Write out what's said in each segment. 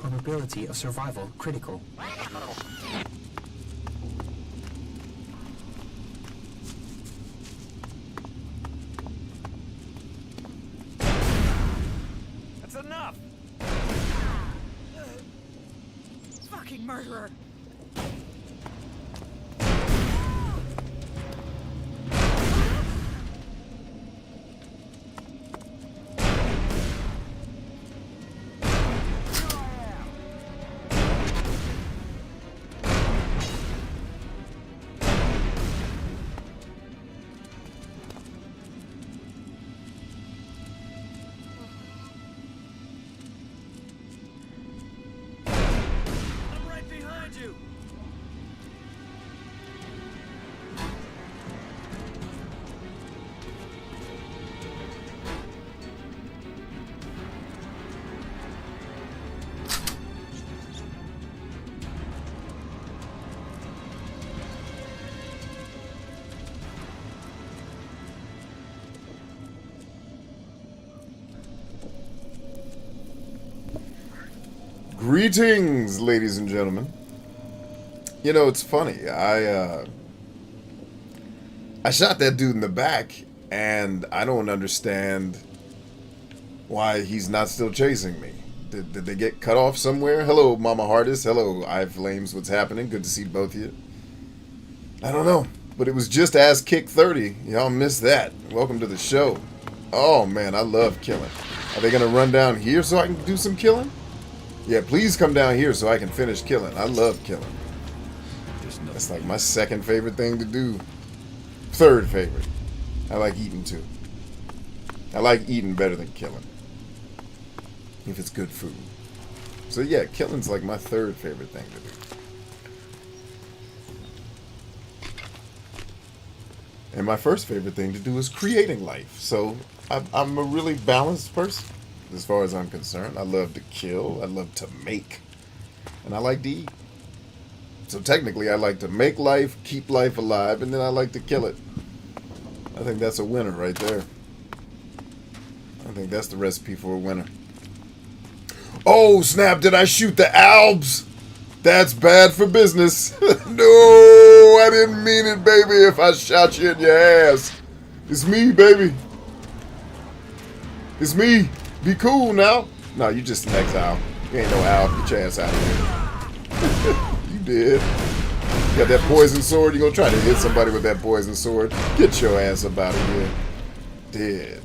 probability of survival critical. That's enough! Fucking murderer! Greetings, ladies and gentlemen. You know, it's funny. I shot that dude in the back, and I don't understand why he's not still chasing me. Did they get cut off somewhere? Hello, Mama Hardest. Hello, iFlames. What's happening? Good to see both of you. I don't know, but it was just Ass Kick 30. Y'all missed that. Welcome to the show. Oh, man, I love killing. Are they going to run down here so I can do some killing? Yeah, please come down here so I can finish killing. I love killing. That's like my second favorite thing to do. Third favorite. I like eating too. I like eating better than killing. If it's good food. So yeah, killing's like my third favorite thing to do. And my first favorite thing to do is creating life. So I'm a really balanced person. As far as I'm concerned, I love to kill, I love to make, and I like to eat. So technically, I like to make life, keep life alive, and then I like to kill it. I think that's a winner right there. I think that's the recipe for a winner. Oh, snap, did I shoot the Albs? That's bad for business. No, I didn't mean it, baby, if I shot you in your ass. It's me, baby. It's me. Be cool now. No, you just an exile. You ain't no owl. Get your ass out of here. You did. You got that poison sword. You gonna try to hit somebody with that poison sword. Get your ass up out of here. Dead.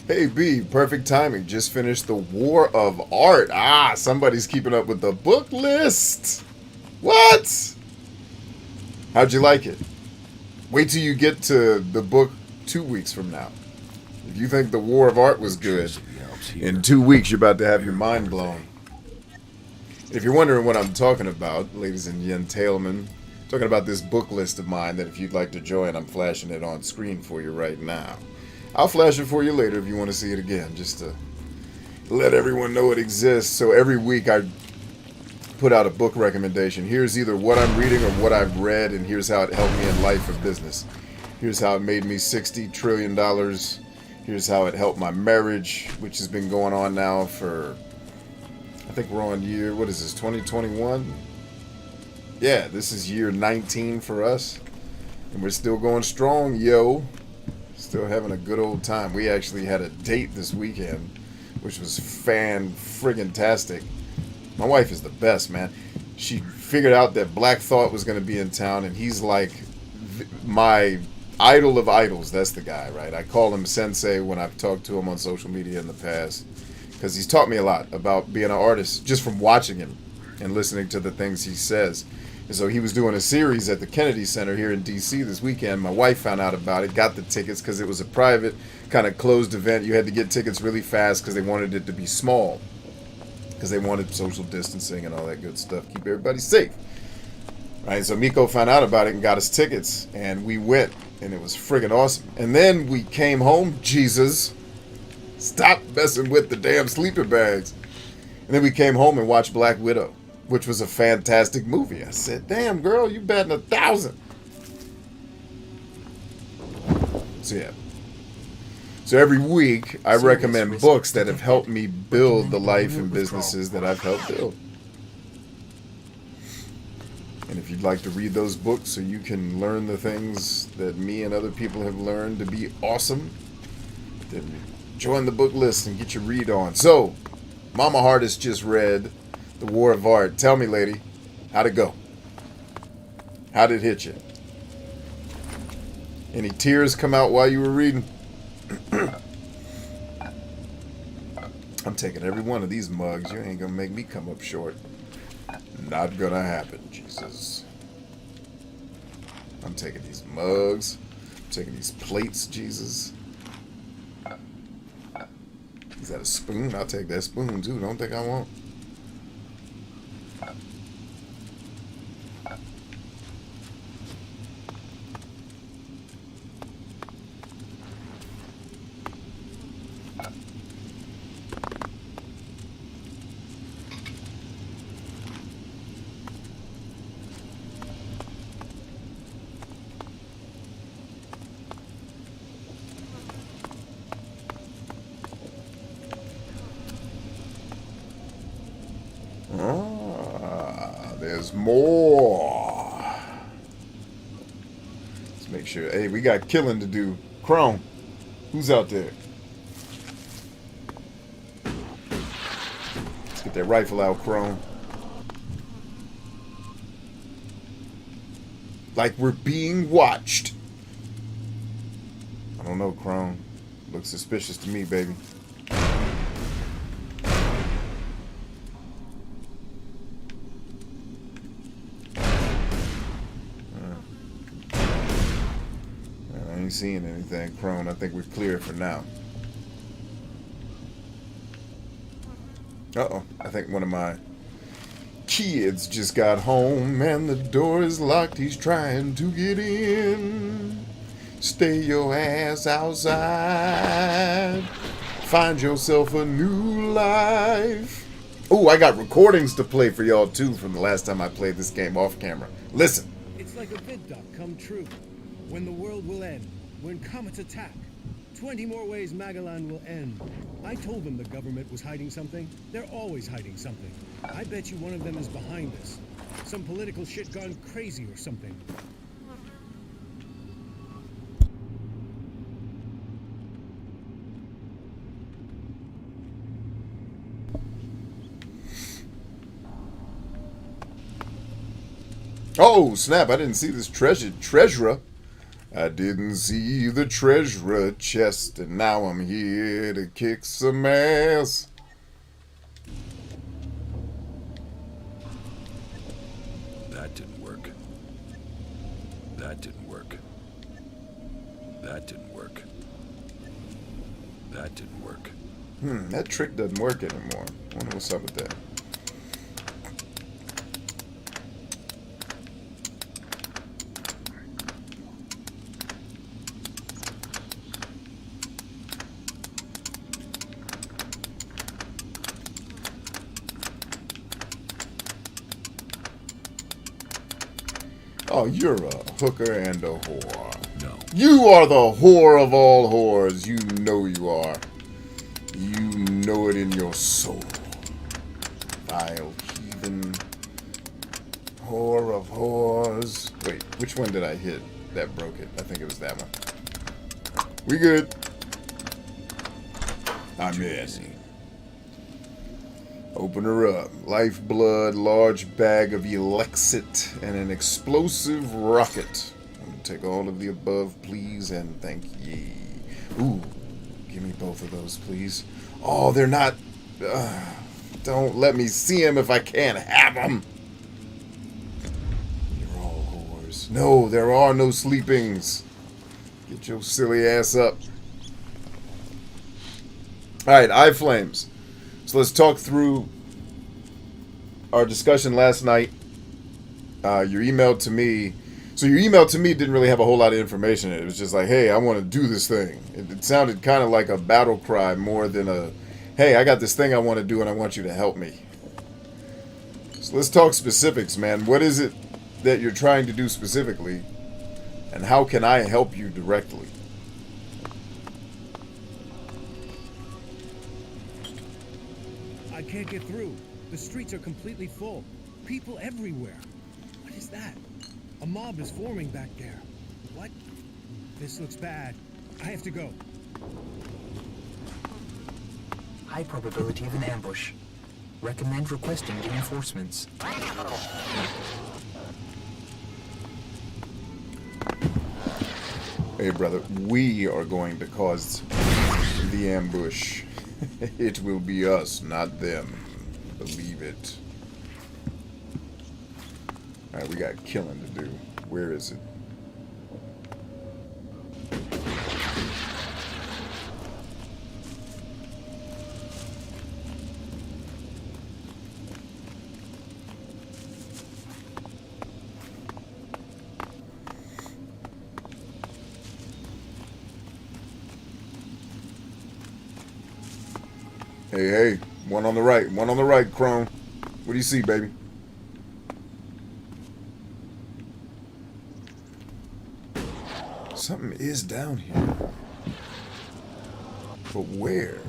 Hey B, perfect timing. Just finished the War of Art. Ah, somebody's keeping up with the book list. What? How'd you like it? Wait till you get to the book 2 weeks from now. If you think the War of Art was good, in 2 weeks you're about to have your mind blown. If you're wondering what I'm talking about, ladies and gentlemen, talking about this book list of mine that if you'd like to join, I'm flashing it on screen for you right now. I'll flash it for you later if you want to see it again, just to let everyone know it exists. So every week I put out a book recommendation. Here's either what I'm reading or what I've read, and here's how it helped me in life or business. Here's how it made me $60 trillion. Here's how it helped my marriage, which has been going on now for, I think we're on year, what is this, 2021? Yeah, this is year 19 for us. And we're still going strong, yo. Still having a good old time. We actually had a date this weekend, which was fan-friggin-tastic. My wife is the best, man. She figured out that Black Thought was going to be in town, and he's like my idol of idols. That's the guy, right? I call him Sensei when I've talked to him on social media in the past, because he's taught me a lot about being an artist just from watching him and listening to the things he says. And so he was doing a series at the Kennedy Center here in D.C. this weekend. My wife found out about it, got the tickets because it was a private kind of closed event. You had to get tickets really fast because they wanted it to be small, because they wanted social distancing and all that good stuff. Keep everybody safe. Right, so Miko found out about it and got us tickets, and we went, and it was friggin' awesome. And then we came home. Jesus, stop messing with the damn sleeping bags. And then we came home and watched Black Widow, which was a fantastic movie. I said, damn, girl, you batting 1,000. So yeah. So every week, I recommend books that have helped me build the life and businesses that I've helped build. And if you'd like to read those books so you can learn the things that me and other people have learned to be awesome, then join the book list and get your read on. So, Mama Hardest just read The War of Art. Tell me, lady, how'd it go? How'd it hit you? Any tears come out while you were reading? I'm taking every one of these mugs. You ain't gonna make me come up short. Not gonna happen, Jesus. I'm taking these mugs. I'm taking these plates, Jesus. Is that a spoon? I'll take that spoon too. Don't think I won't. There's more. Let's make sure. Hey, we got killing to do. Chrome, who's out there? Let's get that rifle out, Chrome. Like we're being watched. I don't know, Chrome. Looks suspicious to me, baby. Seeing anything, Crone. I think we're clear for now. Uh-oh. I think one of my kids just got home and the door is locked. He's trying to get in. Stay your ass outside. Find yourself a new life. Oh, I got recordings to play for y'all too from the last time I played this game off camera. Listen. It's like a vid doc come true. When the world will end. When comets attack. 20 more ways Magalan will end. I told them the government was hiding something. They're always hiding something. I bet you one of them is behind this. Some political shit gone crazy or something. Oh, snap. I didn't see this treasurer. I didn't see the treasurer chest, and now I'm here to kick some ass. That didn't work. That didn't work. That didn't work. That didn't work. That trick doesn't work anymore. I wonder what's up with that. Oh, you're a hooker and a whore. No. You are the whore of all whores. You know you are. You know it in your soul. Vile heathen. Whore of whores. Wait, which one did I hit that broke it? I think it was that one. We good. I'm in. Open her up. Lifeblood, large bag of Elexit, and an explosive rocket. Take all of the above, please, and thank ye. Ooh, give me both of those, please. Oh, they're not... don't let me see them if I can't have them. You're all whores. No, there are no sleepings. Get your silly ass up. Alright, iFlames. So let's talk through our discussion last night. Your email to me. So your email to me didn't really have a whole lot of information in it. It was just like, hey, I want to do this thing. It sounded kind of like a battle cry more than a, hey, I got this thing I want to do and I want you to help me. So let's talk specifics, man. What is it that you're trying to do specifically? And how can I help you directly? can't get through. The streets are completely full. People everywhere. What is that? A mob is forming back there. What? This looks bad. I have to go. High probability of an ambush. Recommend requesting reinforcements. Hey, brother, we are going to cause the ambush. It will be us, not them. Believe it. Alright, we got killing to do. Where is it? Hey, hey, one on the right, Crone. What do you see, baby? Something is down here. But where?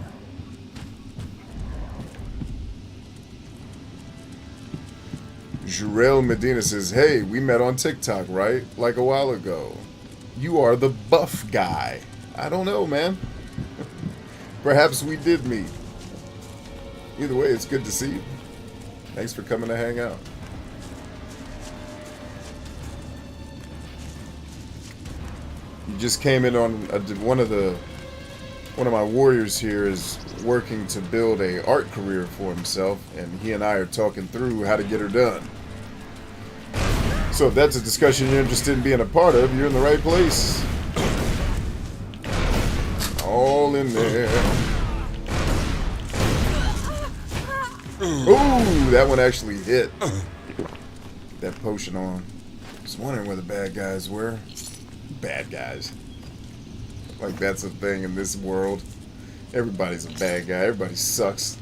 Jarrell Medina says, hey, we met on TikTok, right? Like a while ago. You are the buff guy. I don't know, man. Perhaps we did meet. Either way, it's good to see you. Thanks for coming to hang out. You just came in on one of my warriors here is working to build a art career for himself, and he and I are talking through how to get her done. So if that's a discussion you're interested in being a part of, you're in the right place. All in there. Ooh, that one actually hit. That potion on. Just wondering where the bad guys were. Bad guys. Like that's a thing in this world. Everybody's a bad guy. Everybody sucks.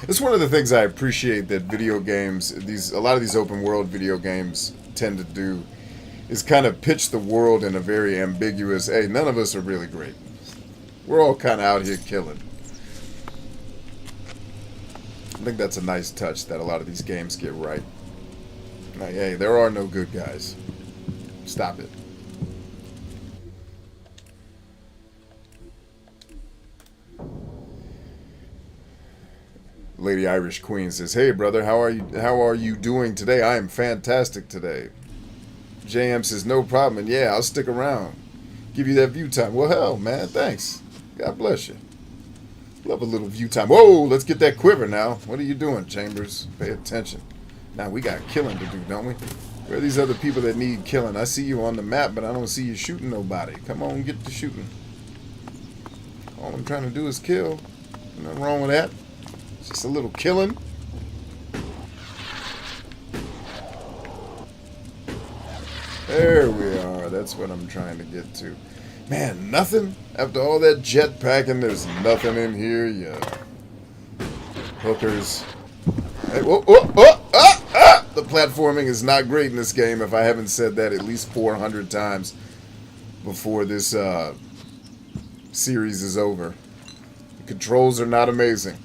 It's one of the things I appreciate that video games, a lot of these open world video games tend to do, is kind of pitch the world in a very ambiguous, hey, none of us are really great. We're all kind of out here killing. I think that's a nice touch that a lot of these games get right. Like, hey, there are no good guys. Stop it. Lady Irish Queen says, hey brother, how are you doing today? I am fantastic today. JM says, no problem, and yeah, I'll stick around. Give you that view time. Well, hell, man, thanks. God bless you. Love a little view time. Whoa, let's get that quiver now. What are you doing, Chambers? Pay attention. Now, we got killing to do, don't we? Where are these other people that need killing? I see you on the map, but I don't see you shooting nobody. Come on, get to shooting. All I'm trying to do is kill. Nothing wrong with that. It's just a little killing. There we are. That's what I'm trying to get to. Man, nothing? After all that jetpacking, there's nothing in here, you hookers. Hey, whoa, whoa, whoa, The platforming is not great in this game, if I haven't said that at least 400 times before this series is over. The controls are not amazing.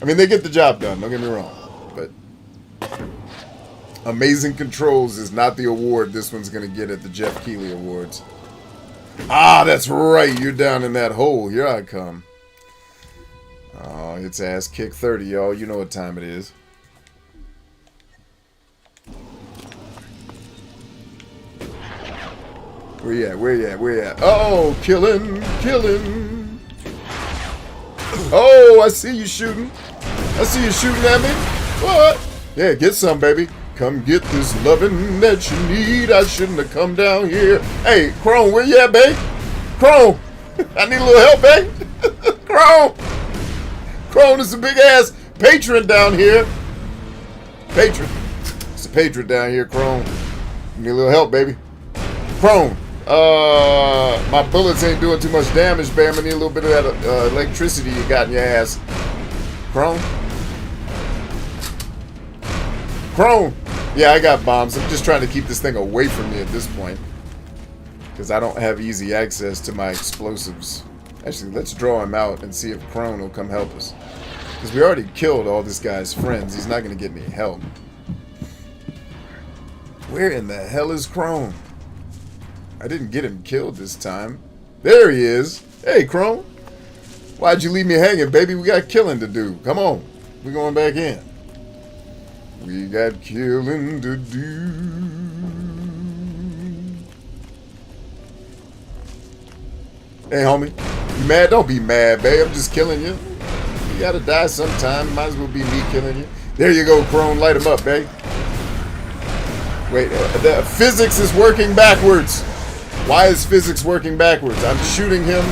I mean, they get the job done, don't get me wrong. But amazing controls is not the award this one's going to get at the Jeff Keighley Awards. Ah, that's right. You're down in that hole. Here I come. Oh, it's ass kick 30, y'all. You know what time it is. Where you at? Where you at? Where you at? Oh, killing. Oh, I see you shooting. I see you shooting at me. What? Yeah, get some, baby. Come get this loving that you need. I shouldn't have come down here. Hey, Crone, where you at, babe? Crone, I need a little help, babe. Crone. Crone is a big ass patron down here. Patron. It's a patron down here, Crone. Need a little help, baby. Crone. My bullets ain't doing too much damage, babe. I need a little bit of that electricity you got in your ass. Crone. Crone. Yeah, I got bombs. I'm just trying to keep this thing away from me at this point. Because I don't have easy access to my explosives. Actually, let's draw him out and see if Crone will come help us. Because we already killed all this guy's friends. He's not going to get any help. Where in the hell is Crone? I didn't get him killed this time. There he is. Hey, Crone. Why'd you leave me hanging, baby? We got killing to do. Come on. We're going back in. We got killing to do. Hey, homie. You mad? Don't be mad, babe. I'm just killing you. You gotta die sometime. Might as well be me killing you. There you go, Crone. Light him up, babe. Wait, the physics is working backwards. Why is physics working backwards? I'm shooting him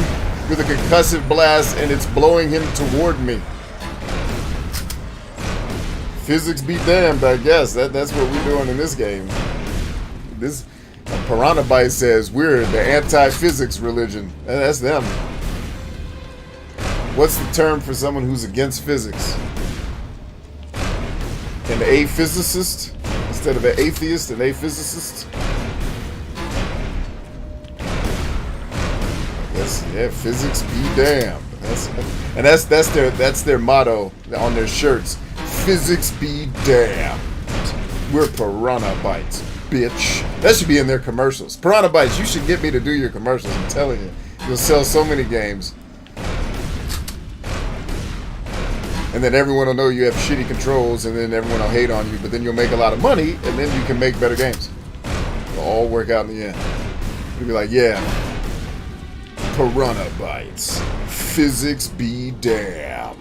with a concussive blast and it's blowing him toward me. Physics be damned, I guess. That's what we're doing in this game. This Piranha Byte says we're the anti-physics religion. That's them. What's the term for someone who's against physics? An aphysicist? Instead of an atheist, an aphysicist? Yes, yeah, physics be damned. That's their motto on their shirts. Physics be damned. We're Piranha Bytes, bitch. That should be in their commercials. Piranha Bytes, you should get me to do your commercials. I'm telling you, you'll sell so many games. And then everyone will know you have shitty controls, and then everyone will hate on you, but then you'll make a lot of money, and then you can make better games. It'll all work out in the end. You'll be like, yeah, Piranha Bytes. Physics be damned.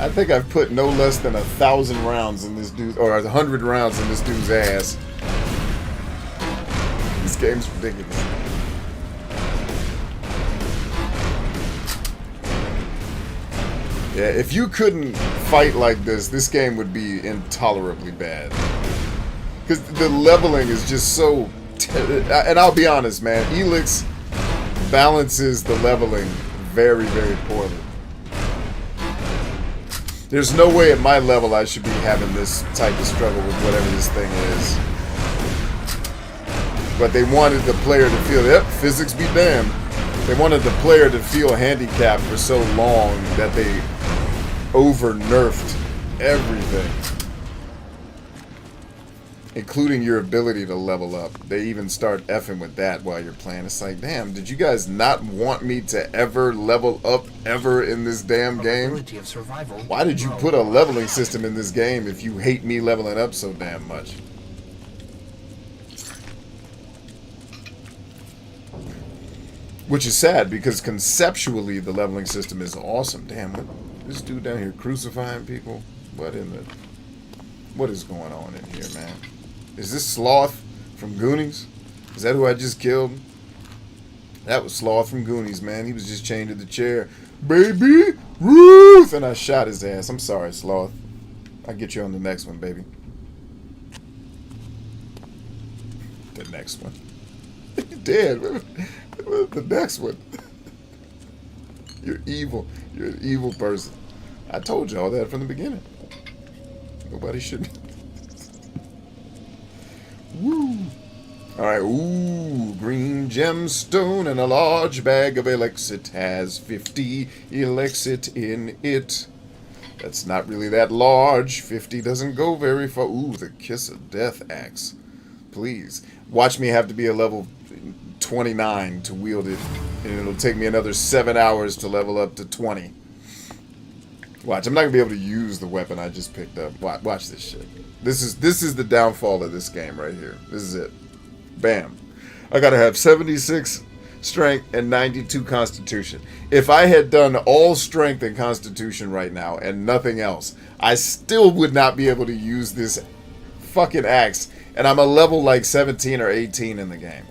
I think I've put no less than 1,000 rounds in this dude, or 100 rounds in this dude's ass. This game's ridiculous. Yeah, if you couldn't fight like this, this game would be intolerably bad. Because the leveling is just so... and I'll be honest, man. Elex balances the leveling very, very poorly. There's no way at my level I should be having this type of struggle with whatever this thing is. But they wanted the player to feel, yep, physics be damned. They wanted the player to feel handicapped for so long that they over-nerfed everything. Including your ability to level up. They even start effing with that while you're playing. It's like, damn, did you guys not want me to ever level up ever in this damn game? Why did you put a leveling system in this game if you hate me leveling up so damn much? Which is sad, because conceptually the leveling system is awesome. Damn, this dude down here crucifying people? What is going on in here, man? Is this Sloth from Goonies? Is that who I just killed? That was Sloth from Goonies, man. He was just chained to the chair. Baby Ruth! And I shot his ass. I'm sorry, Sloth. I'll get you on the next one, baby. The next one. You're dead. The next one. You're evil. You're an evil person. I told you all that from the beginning. Nobody should. Woo. Alright, ooh, green gemstone and a large bag of Elex. It has 50 Elexit in it. That's not really that large. 50 doesn't go very far. Ooh, the Kiss of Death axe. Please. Watch me have to be a level 29 to wield it. And it'll take me another 7 hours to level up to 20. Watch, I'm not gonna be able to use the weapon I just picked up. Watch this shit. This is the downfall of this game right here. This is it. Bam. I gotta have 76 strength and 92 constitution. If I had done all strength and constitution right now and nothing else, I still would not be able to use this fucking axe. And I'm a level like 17 or 18 in the game.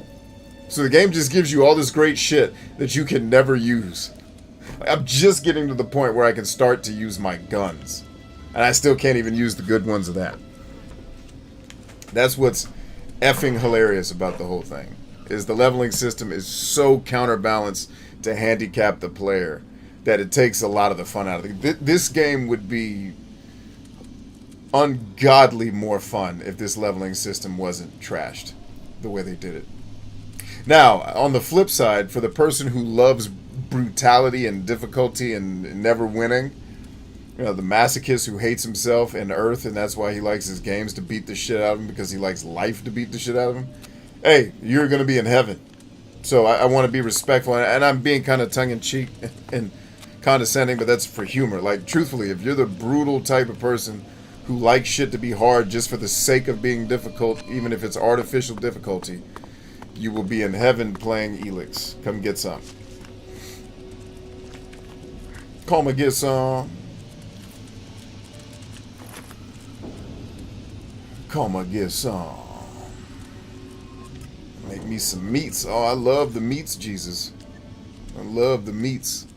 So the game just gives you all this great shit that you can never use. I'm just getting to the point where I can start to use my guns. And I still can't even use the good ones of that. That's what's effing hilarious about the whole thing. Is the leveling system is so counterbalanced to handicap the player that it takes a lot of the fun out of it. This game would be ungodly more fun if this leveling system wasn't trashed. the way they did it. Now, on the flip side, for the person who loves brutality and difficulty and never winning, you know, the masochist who hates himself and Earth, and that's why he likes his games to beat the shit out of him, because he likes life to beat the shit out of him. Hey, you're going to be in heaven. So I want to be respectful, and I'm being kind of tongue-in-cheek and condescending, but that's for humor. Like, truthfully, if you're the brutal type of person who likes shit to be hard just for the sake of being difficult, even if it's artificial difficulty, you will be in heaven playing Elex. Come get some. Come and get some. Come and get some. Make me some meats. Oh, I love the meats, Jesus. I love the meats.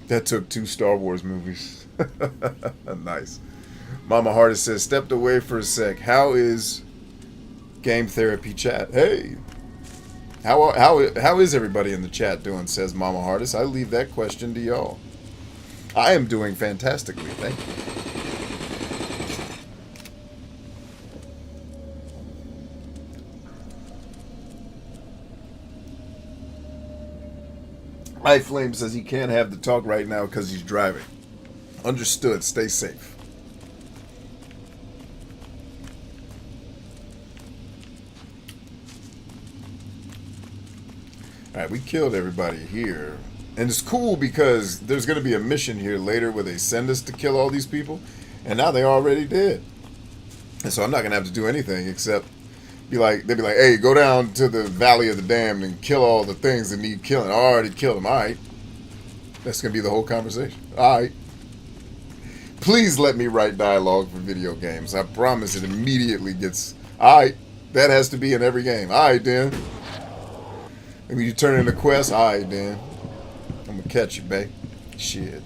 That took 2 Star Wars movies. Nice. Mama Hardest says, stepped away for a sec. How is game therapy chat? Hey. How is everybody in the chat doing, says Mama Hardest. I leave that question to y'all. I am doing fantastically. Thank you. Flame says he can't have the talk right now because he's driving. Understood. Stay safe. Alright, we killed everybody here. And it's cool because there's going to be a mission here later where they send us to kill all these people. And now they already did. And so I'm not going to have to do anything except they'd be like, hey, go down to the Valley of the Damned and kill all the things that need killing. I already killed them. All right. That's going to be the whole conversation. All right. Please let me write dialogue for video games. I promise it immediately gets... All right. That has to be in every game. All right, then. And when you turn in a quest, all right, then. I'm going to catch you, babe. Shit.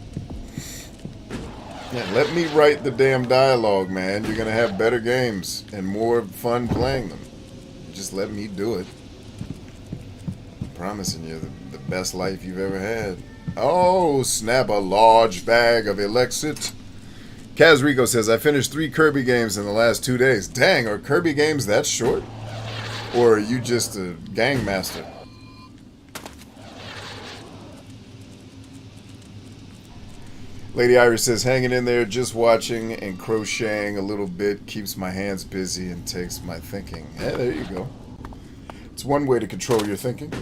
Yeah, let me write the damn dialogue, man. You're going to have better games and more fun playing them. Just let me do it. I'm promising you the best life you've ever had. Oh, snap a large bag of Elexit. Kaz Rico says, I finished 3 Kirby games in the last 2 days. Dang, are Kirby games that short? Or are you just a gang master? Lady Iris says, hanging in there, just watching and crocheting a little bit keeps my hands busy and takes my thinking. Yeah, there you go. It's one way to control your thinking.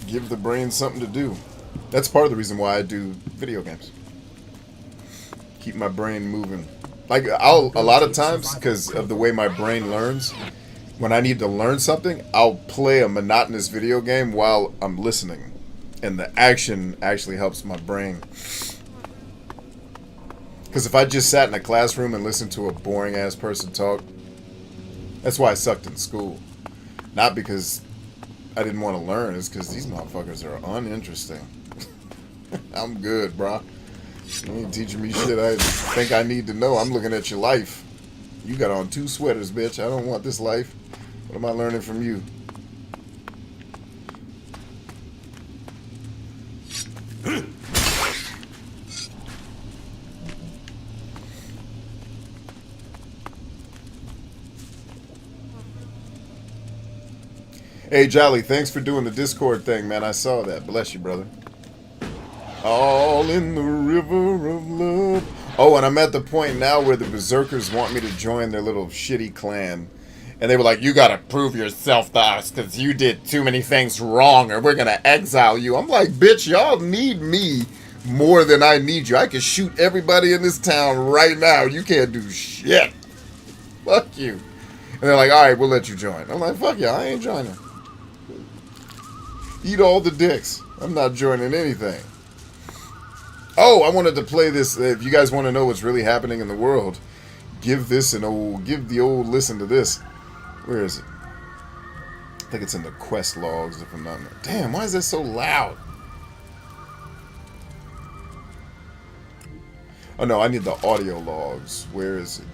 Give the brain something to do. That's part of the reason why I do video games. Keep my brain moving. Like, a lot of times, because of the way my brain learns, when I need to learn something, I'll play a monotonous video game while I'm listening. And the action actually helps my brain. Because if I just sat in a classroom and listened to a boring-ass person talk, that's why I sucked in school. Not because I didn't want to learn, it's because these motherfuckers are uninteresting. I'm good, bro. You ain't teaching me shit I think I need to know. I'm looking at your life. You got on 2 sweaters, bitch. I don't want this life. What am I learning from you? Hey, Jolly, thanks for doing the Discord thing, man. I saw that. Bless you, brother. All in the river of love. Oh, and I'm at the point now where the Berserkers want me to join their little shitty clan. And they were like, you gotta prove yourself to us because you did too many things wrong or we're gonna exile you. I'm like, bitch, y'all need me more than I need you. I can shoot everybody in this town right now. You can't do shit. Fuck you. And they're like, all right, we'll let you join. I'm like, fuck yeah, I ain't joining. Eat all the dicks. I'm not joining anything. Oh, I wanted to play this. If you guys want to know what's really happening in the world, give the old listen to this. Where is it? I think it's in the quest logs, if I'm not. Damn, why is that so loud? Oh no, I need the audio logs. Where is it?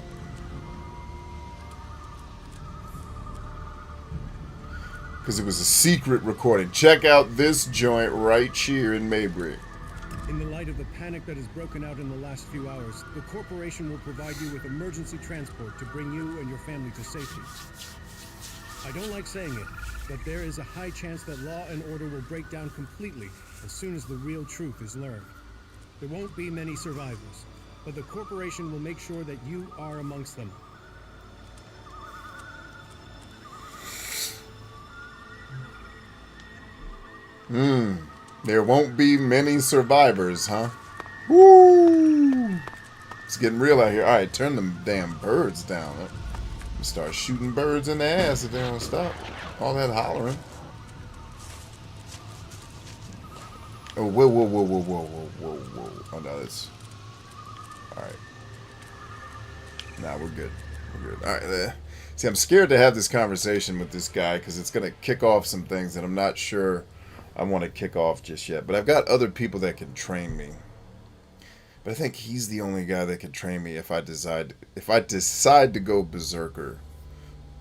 Because it was a secret recording. Check out this joint right here in Maybury. In the light of the panic that has broken out in the last few hours, the corporation will provide you with emergency transport to bring you and your family to safety. I don't like saying it, but there is a high chance that law and order will break down completely as soon as the real truth is learned. There won't be many survivors, but the corporation will make sure that you are amongst them. There won't be many survivors, huh? Woo! It's getting real out here. Alright, turn them damn birds down. Start shooting birds in the ass if they don't stop. All that hollering. Oh, whoa, whoa, whoa, whoa, whoa, whoa, whoa, whoa. Oh, no, that's... Alright. Nah, we're good. We're good. Alright, see, I'm scared to have this conversation with this guy because it's going to kick off some things that I'm not sure I want to kick off just yet. But I've got other people that can train me. But I think he's the only guy that can train me if I decide to go Berserker.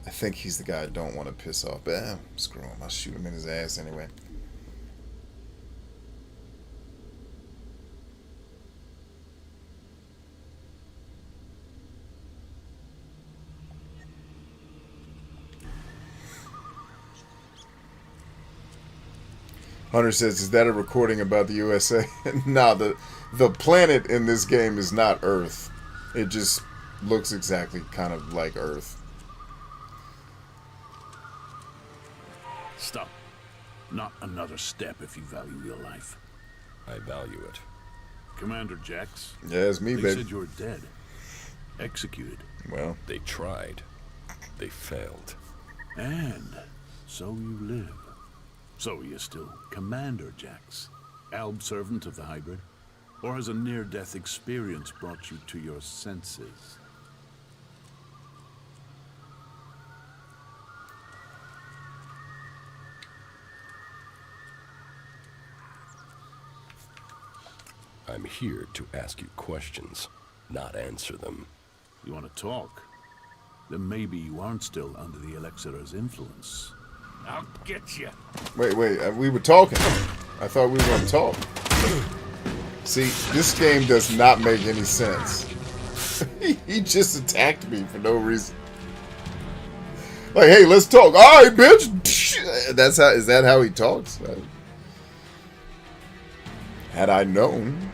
I think he's the guy I don't want to piss off. But screw him. I'll shoot him in his ass anyway. Hunter says, is that a recording about the USA? Nah, the planet in this game is not Earth. It just looks exactly kind of like Earth. Stop. Not another step if you value your life. I value it. Commander Jax. Yeah, it's me, They baby. said you're dead. Executed. Well, They tried. They failed. And so you live. So you're still Commander Jax, Alb servant of the hybrid? Or has a near-death experience brought you to your senses? I'm here to ask you questions, not answer them. You want to talk? Then maybe you aren't still under the Elixir's influence. I'll get you. wait, we were talking. I thought we were going to talk. See, this game does not make any sense. He just attacked me for no reason. Like, hey, let's talk. All right, bitch. Is that how he talks? Had I known.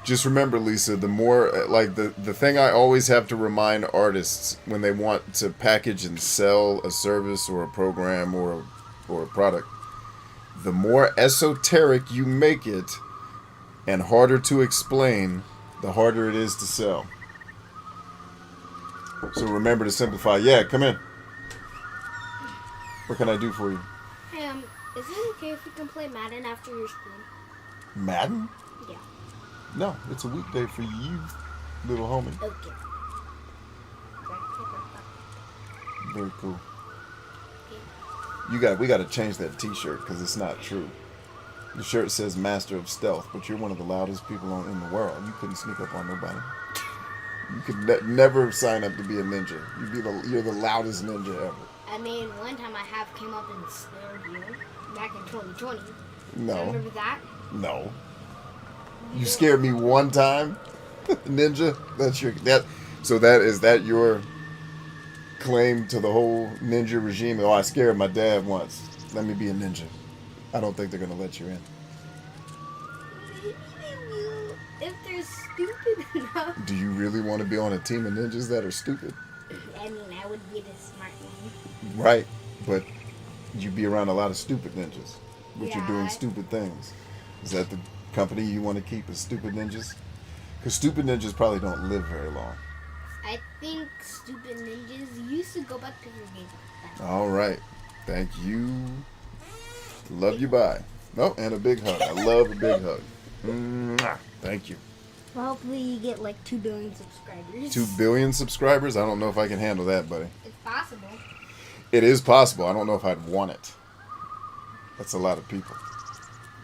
Just remember, Lisa, the more, like, the thing I always have to remind artists when they want to package and sell a service or a program or a product, the more esoteric you make it and harder to explain, the harder it is to sell. So remember to simplify. Yeah, come in. What can I do for you? Hey, is it okay if we can play Madden after your stream? Madden? Yeah. No, it's a weekday for you, little homie. Okay. Very cool. We got to change that T-shirt because it's not true. The shirt says Master of Stealth, but you're one of the loudest people in the world. You couldn't sneak up on nobody. You could never sign up to be a ninja. You're the loudest ninja ever. I mean, one time I came up and scared you back in 2020. No. Remember that? No. You scared me one time, ninja. Is that your claim to the whole ninja regime? Oh, I scared my dad once. Let me be a ninja. I don't think they're gonna let you in. If they're stupid enough. Do you really want to be on a team of ninjas that are stupid? I mean, I would be the smart one. Right, but you'd be around a lot of stupid ninjas, which are doing Yeah. stupid things. Is that the company you want to keep, is stupid ninjas? Because stupid ninjas probably don't live very long. I think stupid ninjas used to go back to their game. All right, thank you. Love you, bye. Oh, and a big hug. I love a big hug. Mwah. Thank you. Well, hopefully you get like 2 billion subscribers. 2 billion subscribers? I don't know if I can handle that, buddy. It's possible. It is possible. I don't know if I'd want it. That's a lot of people.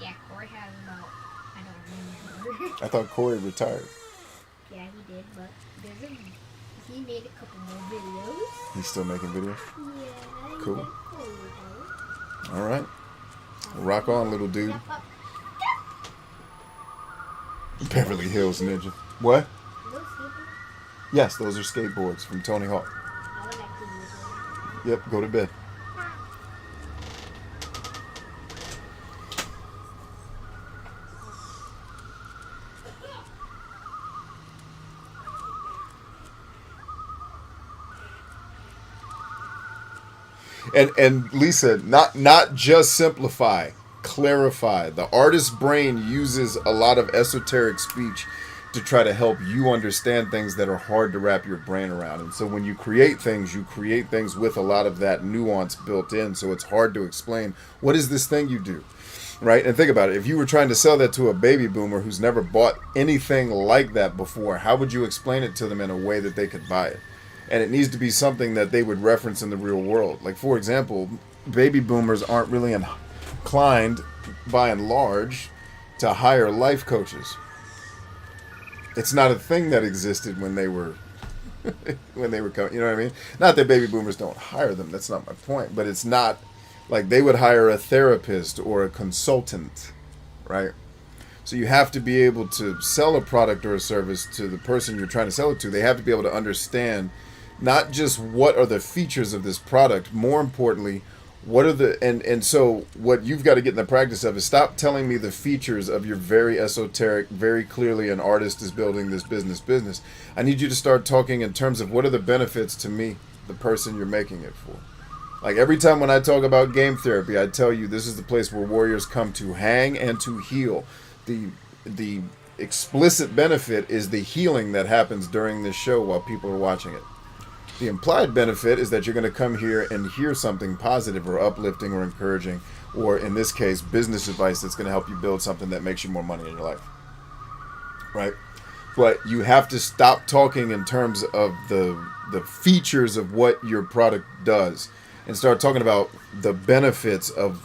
Yeah, Corey has about, I don't remember. I thought Corey retired. Yeah, he did, but He made a couple more videos. He's still making videos? Yeah. Cool. All right. Rock on, little dude. Beverly Hills Ninja. What? Yes, those are skateboards from Tony Hawk. Yep, go to bed. And Lisa, not just simplify, clarify. The artist's brain uses a lot of esoteric speech to try to help you understand things that are hard to wrap your brain around. And so when you create things with a lot of that nuance built in, so it's hard to explain, what is this thing you do? Right? And think about it. If you were trying to sell that to a baby boomer who's never bought anything like that before, how would you explain it to them in a way that they could buy it? And it needs to be something that they would reference in the real world. Like, for example, baby boomers aren't really inclined, by and large, to hire life coaches. It's not a thing that existed when they were coming. You know what I mean? Not that baby boomers don't hire them. That's not my point. But it's not like they would hire a therapist or a consultant, right? So you have to be able to sell a product or a service to the person you're trying to sell it to. They have to be able to understand not just what are the features of this product, more importantly, what are the and so what you've got to get in the practice of is stop telling me the features of your very esoteric, very clearly an artist is building this business. I need you to start talking in terms of what are the benefits to me, the person you're making it for. Like every time when I talk about game therapy, I tell you this is the place where warriors come to hang and to heal. The explicit benefit is the healing that happens during this show while people are watching it. The implied benefit is that you're going to come here and hear something positive or uplifting or encouraging, or in this case, business advice that's going to help you build something that makes you more money in your life. Right? But you have to stop talking in terms of the features of what your product does and start talking about the benefits of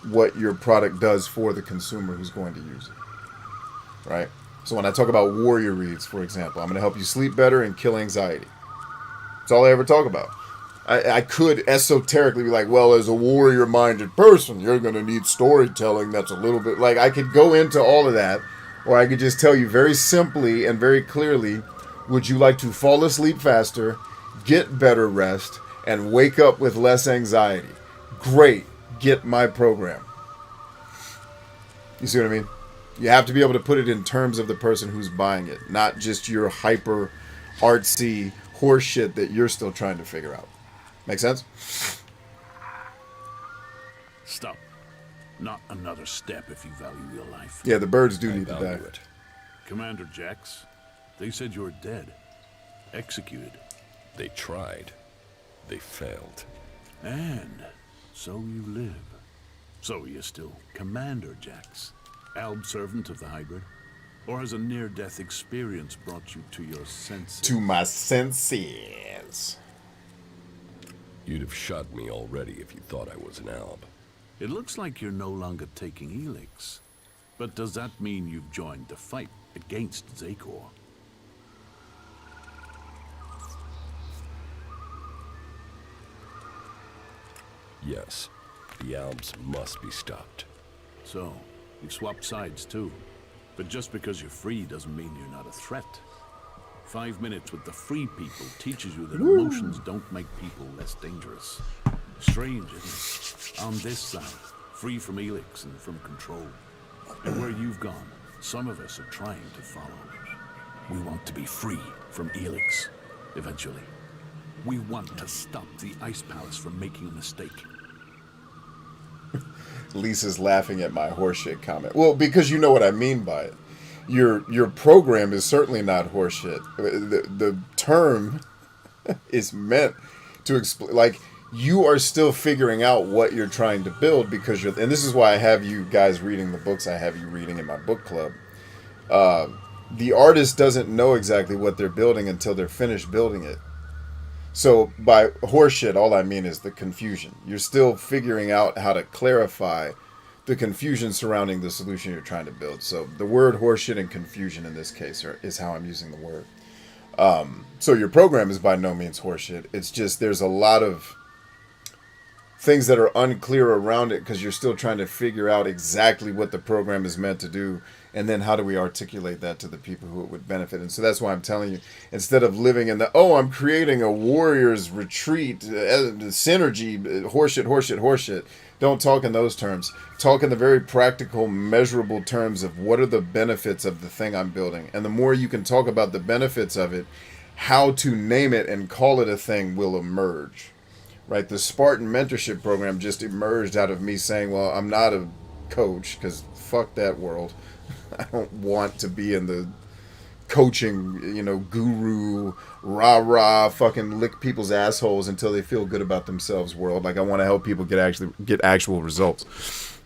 what your product does for the consumer who's going to use it. Right? So when I talk about warrior reads, for example, I'm going to help you sleep better and kill anxiety. That's all I ever talk about. I could esoterically be like, well, as a warrior-minded person, you're going to need storytelling that's a little bit... Like, I could go into all of that, or I could just tell you very simply and very clearly, would you like to fall asleep faster, get better rest, and wake up with less anxiety? Great. Get my program. You see what I mean? You have to be able to put it in terms of the person who's buying it, not just your hyper artsy horse shit that you're still trying to figure out. Make sense? Stop. Not another step if you value your life. Yeah, the birds do need to value die. it. Commander Jax, they said you were dead. Executed. They tried. They failed. And so you live. So you're still Commander Jax, Alb servant of the hybrid? Or has a near-death experience brought you to your senses? To my senses. You'd have shot me already if you thought I was an Alb. It looks like you're no longer taking Elex. But does that mean you've joined the fight against Zakor? Yes, the Albs must be stopped. So, you've swapped sides too. But just because you're free doesn't mean you're not a threat. 5 minutes with the free people teaches you that emotions don't make people less dangerous. Strange, isn't it? On this side, free from Elex and from control. And where you've gone, some of us are trying to follow. We want to be free from Elex, eventually. We want to stop the Ice Palace from making a mistake. Lisa's laughing at my horseshit comment. Well, because you know what I mean by it. Your program is certainly not horseshit. The term is meant to explain, like, you are still figuring out what you're trying to build because you're, and this is why I have you guys reading the books I have you reading in my book club. The artist doesn't know exactly what they're building until they're finished building it. So by horseshit, all I mean is the confusion. You're still figuring out how to clarify the confusion surrounding the solution you're trying to build. So the word horseshit and confusion in this case is how I'm using the word. So your program is by no means horseshit. It's just there's a lot of things that are unclear around it because you're still trying to figure out exactly what the program is meant to do, and then how do we articulate that to the people who it would benefit. And so that's why I'm telling you, instead of living in the, oh, I'm creating a warrior's retreat, synergy, horseshit, don't talk in those terms. Talk in the very practical, measurable terms of what are the benefits of the thing I'm building. And the more you can talk about the benefits of it, how to name it and call it a thing will emerge. Right, the Spartan mentorship program just emerged out of me saying, well, I'm not a coach, because fuck that world. I don't want to be in the coaching, guru, rah-rah, fucking lick people's assholes until they feel good about themselves world. Like, I want to help people get actual results.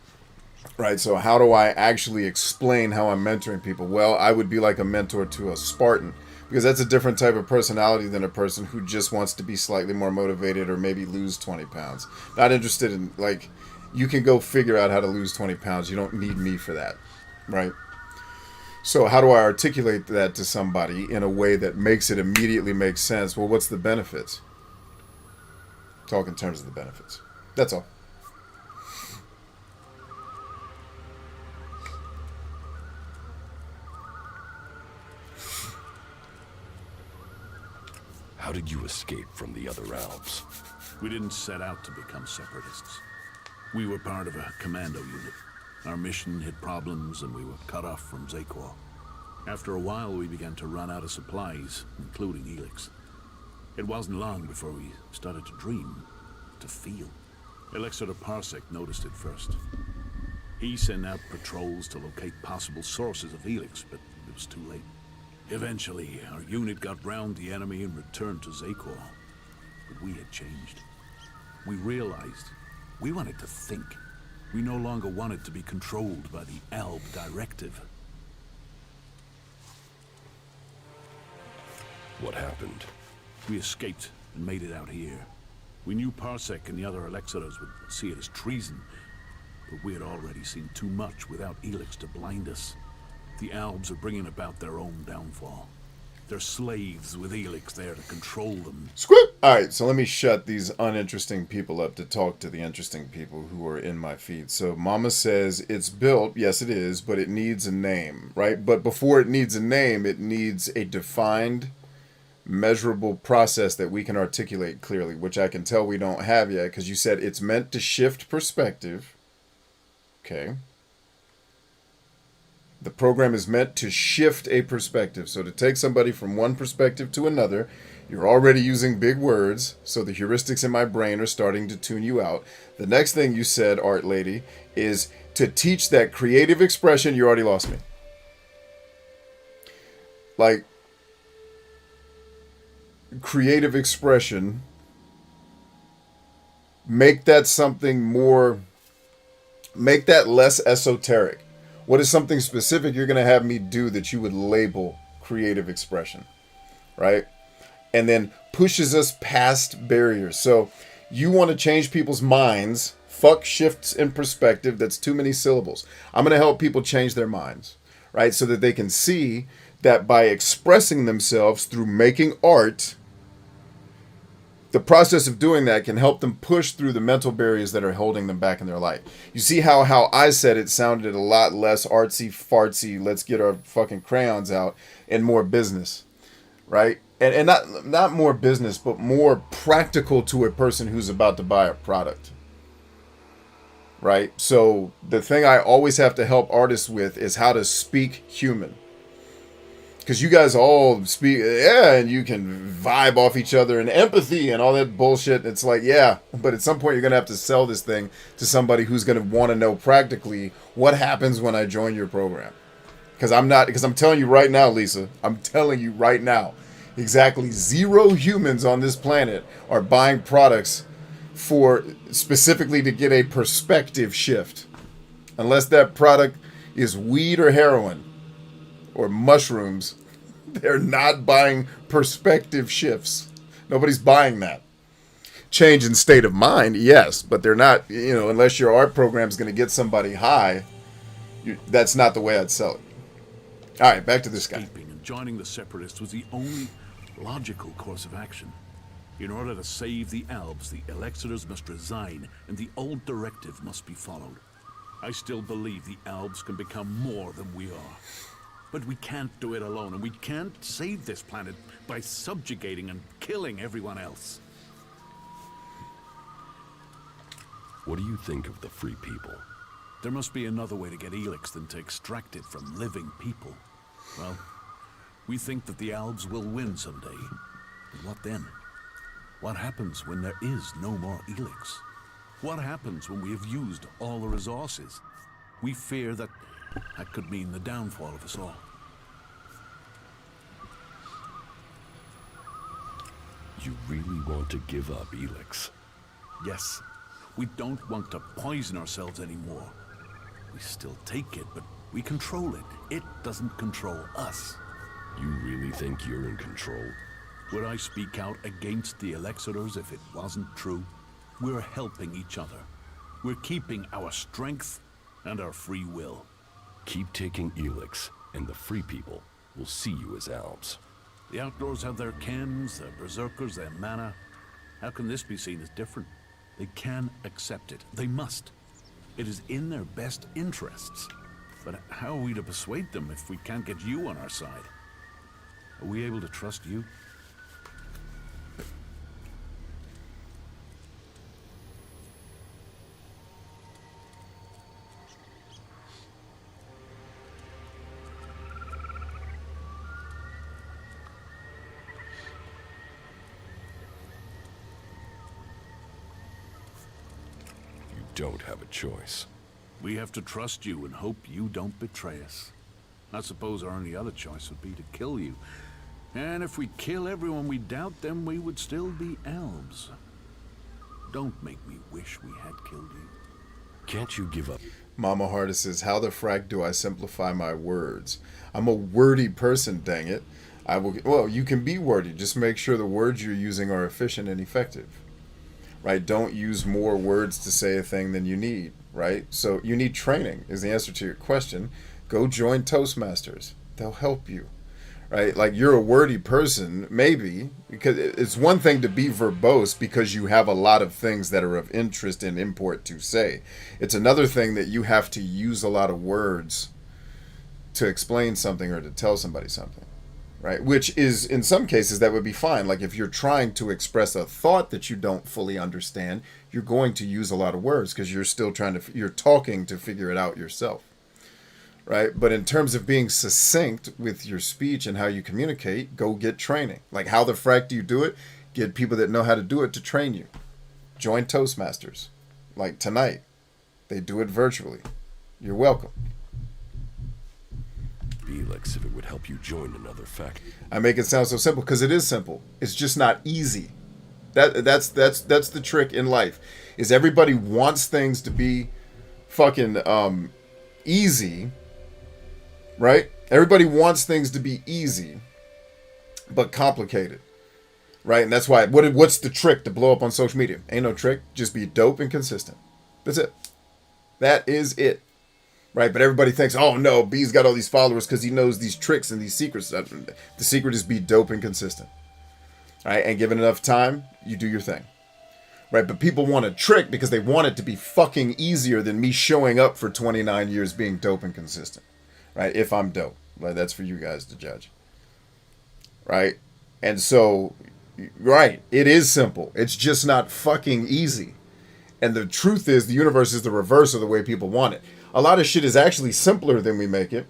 Right, so how do I actually explain how I'm mentoring people? Well, I would be like a mentor to a Spartan. Because that's a different type of personality than a person who just wants to be slightly more motivated or maybe lose 20 pounds. Not interested in, like, you can go figure out how to lose 20 pounds. You don't need me for that, right? So how do I articulate that to somebody in a way that makes it immediately make sense? Well, what's the benefits? Talk in terms of the benefits. That's all. How did you escape from the other elves? We didn't set out to become separatists. We were part of a commando unit. Our mission hit problems and we were cut off from Zakor. After a while, we began to run out of supplies, including Elex. It wasn't long before we started to dream, to feel. Elixir the Parsec noticed it first. He sent out patrols to locate possible sources of Elex, but it was too late. Eventually, our unit got round the enemy and returned to Zakor. But we had changed. We realized we wanted to think. We no longer wanted to be controlled by the Alb directive. What happened? We escaped and made it out here. We knew Parsec and the other Elexitors would see it as treason, but we had already seen too much without Elex to blind us. The Albs are bringing about their own downfall. They're slaves with Elex there to control them. Squip! Alright, so let me shut these uninteresting people up to talk to the interesting people who are in my feed. So Mama says it's built, yes it is, but it needs a name, right? But before it needs a name, it needs a defined, measurable process that we can articulate clearly, which I can tell we don't have yet, because you said it's meant to shift perspective. Okay. The program is meant to shift a perspective. So to take somebody from one perspective to another, you're already using big words, so the heuristics in my brain are starting to tune you out. The next thing you said, Art Lady, is to teach that creative expression. You already lost me. Like, creative expression, make that something more, make that less esoteric. What is something specific you're going to have me do that you would label creative expression, right? And then pushes us past barriers. So you want to change people's minds. Fuck shifts in perspective. That's too many syllables. I'm going to help people change their minds, right? So that they can see that by expressing themselves through making art, the process of doing that can help them push through the mental barriers that are holding them back in their life. You see how I said it sounded a lot less artsy fartsy, let's get our fucking crayons out, and more business, right? And not more business, but more practical to a person who's about to buy a product, right? So the thing I always have to help artists with is how to speak human. Because you guys all speak, yeah, and you can vibe off each other and empathy and all that bullshit. It's like, yeah, but at some point you're going to have to sell this thing to somebody who's going to want to know practically what happens when I join your program. Because I'm telling you right now, Lisa, I'm telling you right now, exactly 0 humans on this planet are buying products for specifically to get a perspective shift. Unless that product is weed or heroin or mushrooms, they're not buying perspective shifts. Nobody's buying that. Change in state of mind, yes, but they're not, unless your art program is going to get somebody high, that's not the way I'd sell it. All right, back to this guy. Escaping and joining the Separatists was the only logical course of action. In order to save the Albs, the Elexitors must resign, and the old directive must be followed. I still believe the Albs can become more than we are. But we can't do it alone, and we can't save this planet by subjugating and killing everyone else. What do you think of the free people? There must be another way to get Elex than to extract it from living people. Well, we think that the Albs will win someday. But what then? What happens when there is no more Elex? What happens when we have used all the resources? We fear that could mean the downfall of us all. You really want to give up Elex? Yes, we don't want to poison ourselves anymore. We still take it, but we control it. It doesn't control us. You really think you're in control? Would I speak out against the Elexitors if it wasn't true? We're helping each other. We're keeping our strength and our free will. Keep taking Elex, and the free people will see you as Albs. The Outlaws have their Chens, their Berserkers, their mana. How can this be seen as different? They can accept it. They must. It is in their best interests. But how are we to persuade them if we can't get you on our side? Are we able to trust you? Don't have a choice. We have to trust you and hope you don't betray us. I suppose our only other choice would be to kill you. And if we kill everyone we doubt, then we would still be elves. Don't make me wish we had killed you. Can't you give up? Mama Harder says, how the frack do I simplify my words? I'm a wordy person, dang it. I will. Well, you can be wordy. Just make sure the words you're using are efficient and effective. Right? Don't use more words to say a thing than you need, right? So you need training is the answer to your question. Go join Toastmasters. They'll help you, right? Like, you're a wordy person, maybe, because it's one thing to be verbose because you have a lot of things that are of interest and import to say. It's another thing that you have to use a lot of words to explain something or to tell somebody something. Right, which is, in some cases, that would be fine. Like, if you're trying to express a thought that you don't fully understand, you're going to use a lot of words because you're still you're talking to figure it out yourself. Right, but in terms of being succinct with your speech and how you communicate, go get training. Like, how the frack do you do it? Get people that know how to do it to train you. Join Toastmasters. Like tonight, they do it virtually. You're welcome. Elex, if it would help you join another faction. I make it sound so simple because it is simple. It's just not easy. That's the trick in life. Is everybody wants things to be fucking easy, right? Everybody wants things to be easy, but complicated, right? And that's why. What's the trick to blow up on social media? Ain't no trick. Just be dope and consistent. That's it. That is it. Right, but everybody thinks, oh no, B's got all these followers because he knows these tricks and these secrets. The secret is be dope and consistent. Right, and given enough time, you do your thing. Right, but people want a trick because they want it to be fucking easier than me showing up for 29 years being dope and consistent. Right, if I'm dope. Right, that's for you guys to judge. Right, and so, right, it is simple. It's just not fucking easy. And the truth is, the universe is the reverse of the way people want it. A lot of shit is actually simpler than we make it,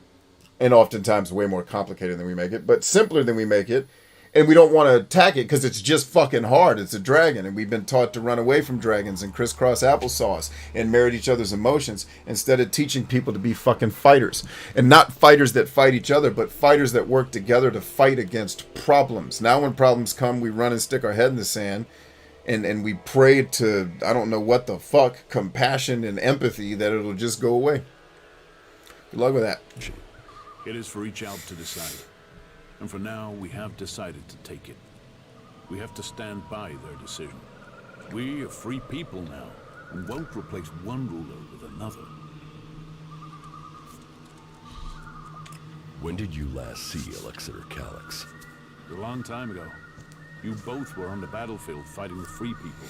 and oftentimes way more complicated than we make it, but simpler than we make it, and we don't want to attack it because it's just fucking hard. It's a dragon, and we've been taught to run away from dragons and crisscross applesauce and merit each other's emotions instead of teaching people to be fucking fighters. And not fighters that fight each other, but fighters that work together to fight against problems. Now when problems come, we run and stick our head in the sand, and we pray to, I don't know what the fuck, compassion and empathy that it'll just go away. Good luck with that. It is for each Alb to decide. And for now, we have decided to take it. We have to stand by their decision. We are free people now, and won't replace one ruler with another. When did you last see Elexiter Calyx? A long time ago. You both were on the battlefield fighting the free people.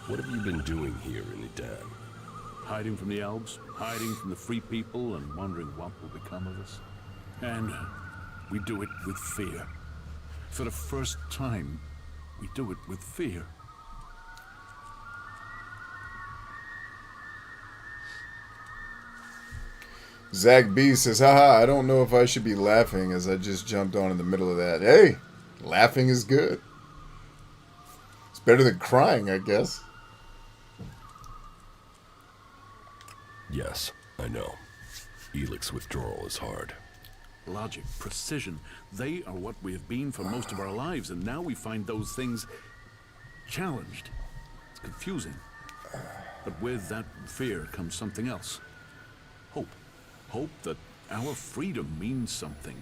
What have you been doing here in Edan? Hiding from the elves, hiding from the free people, and wondering what will become of us. And we do it with fear. For the first time, we do it with fear. Zach B says, haha, I don't know if I should be laughing as I just jumped on in the middle of that. Hey, laughing is good. It's better than crying, I guess. Yes, I know. Elex withdrawal is hard. Logic, precision, they are what we have been for most of our lives, and now we find those things challenged. It's confusing. But with that fear comes something else. Hope. Hope that our freedom means something.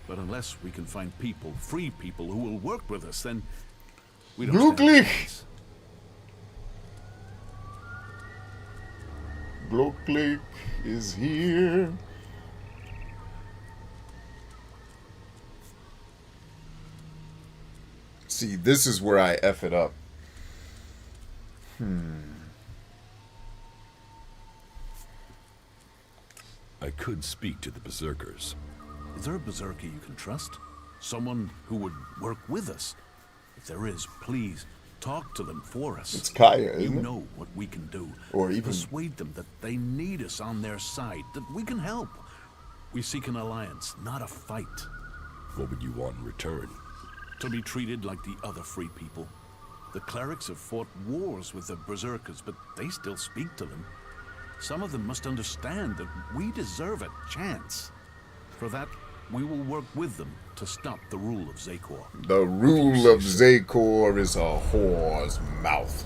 But unless we can find people, free people, who will work with us, then we don't stand a chance. Gloklik is here. See, this is where I F it up. I could speak to the Berserkers. Is there a Berserker you can trust? Someone who would work with us? If there is, please, talk to them for us. It's Kaya, isn't You it? know what we can do. Or even- Persuade them that they need us on their side, that we can help. We seek an alliance, not a fight. What would you want in return? To be treated like the other free people. The Clerics have fought wars with the Berserkers, but they still speak to them. Some of them must understand that we deserve a chance. For that, we will work with them to stop the rule of Zakor. The rule of Zakor is a whore's mouth.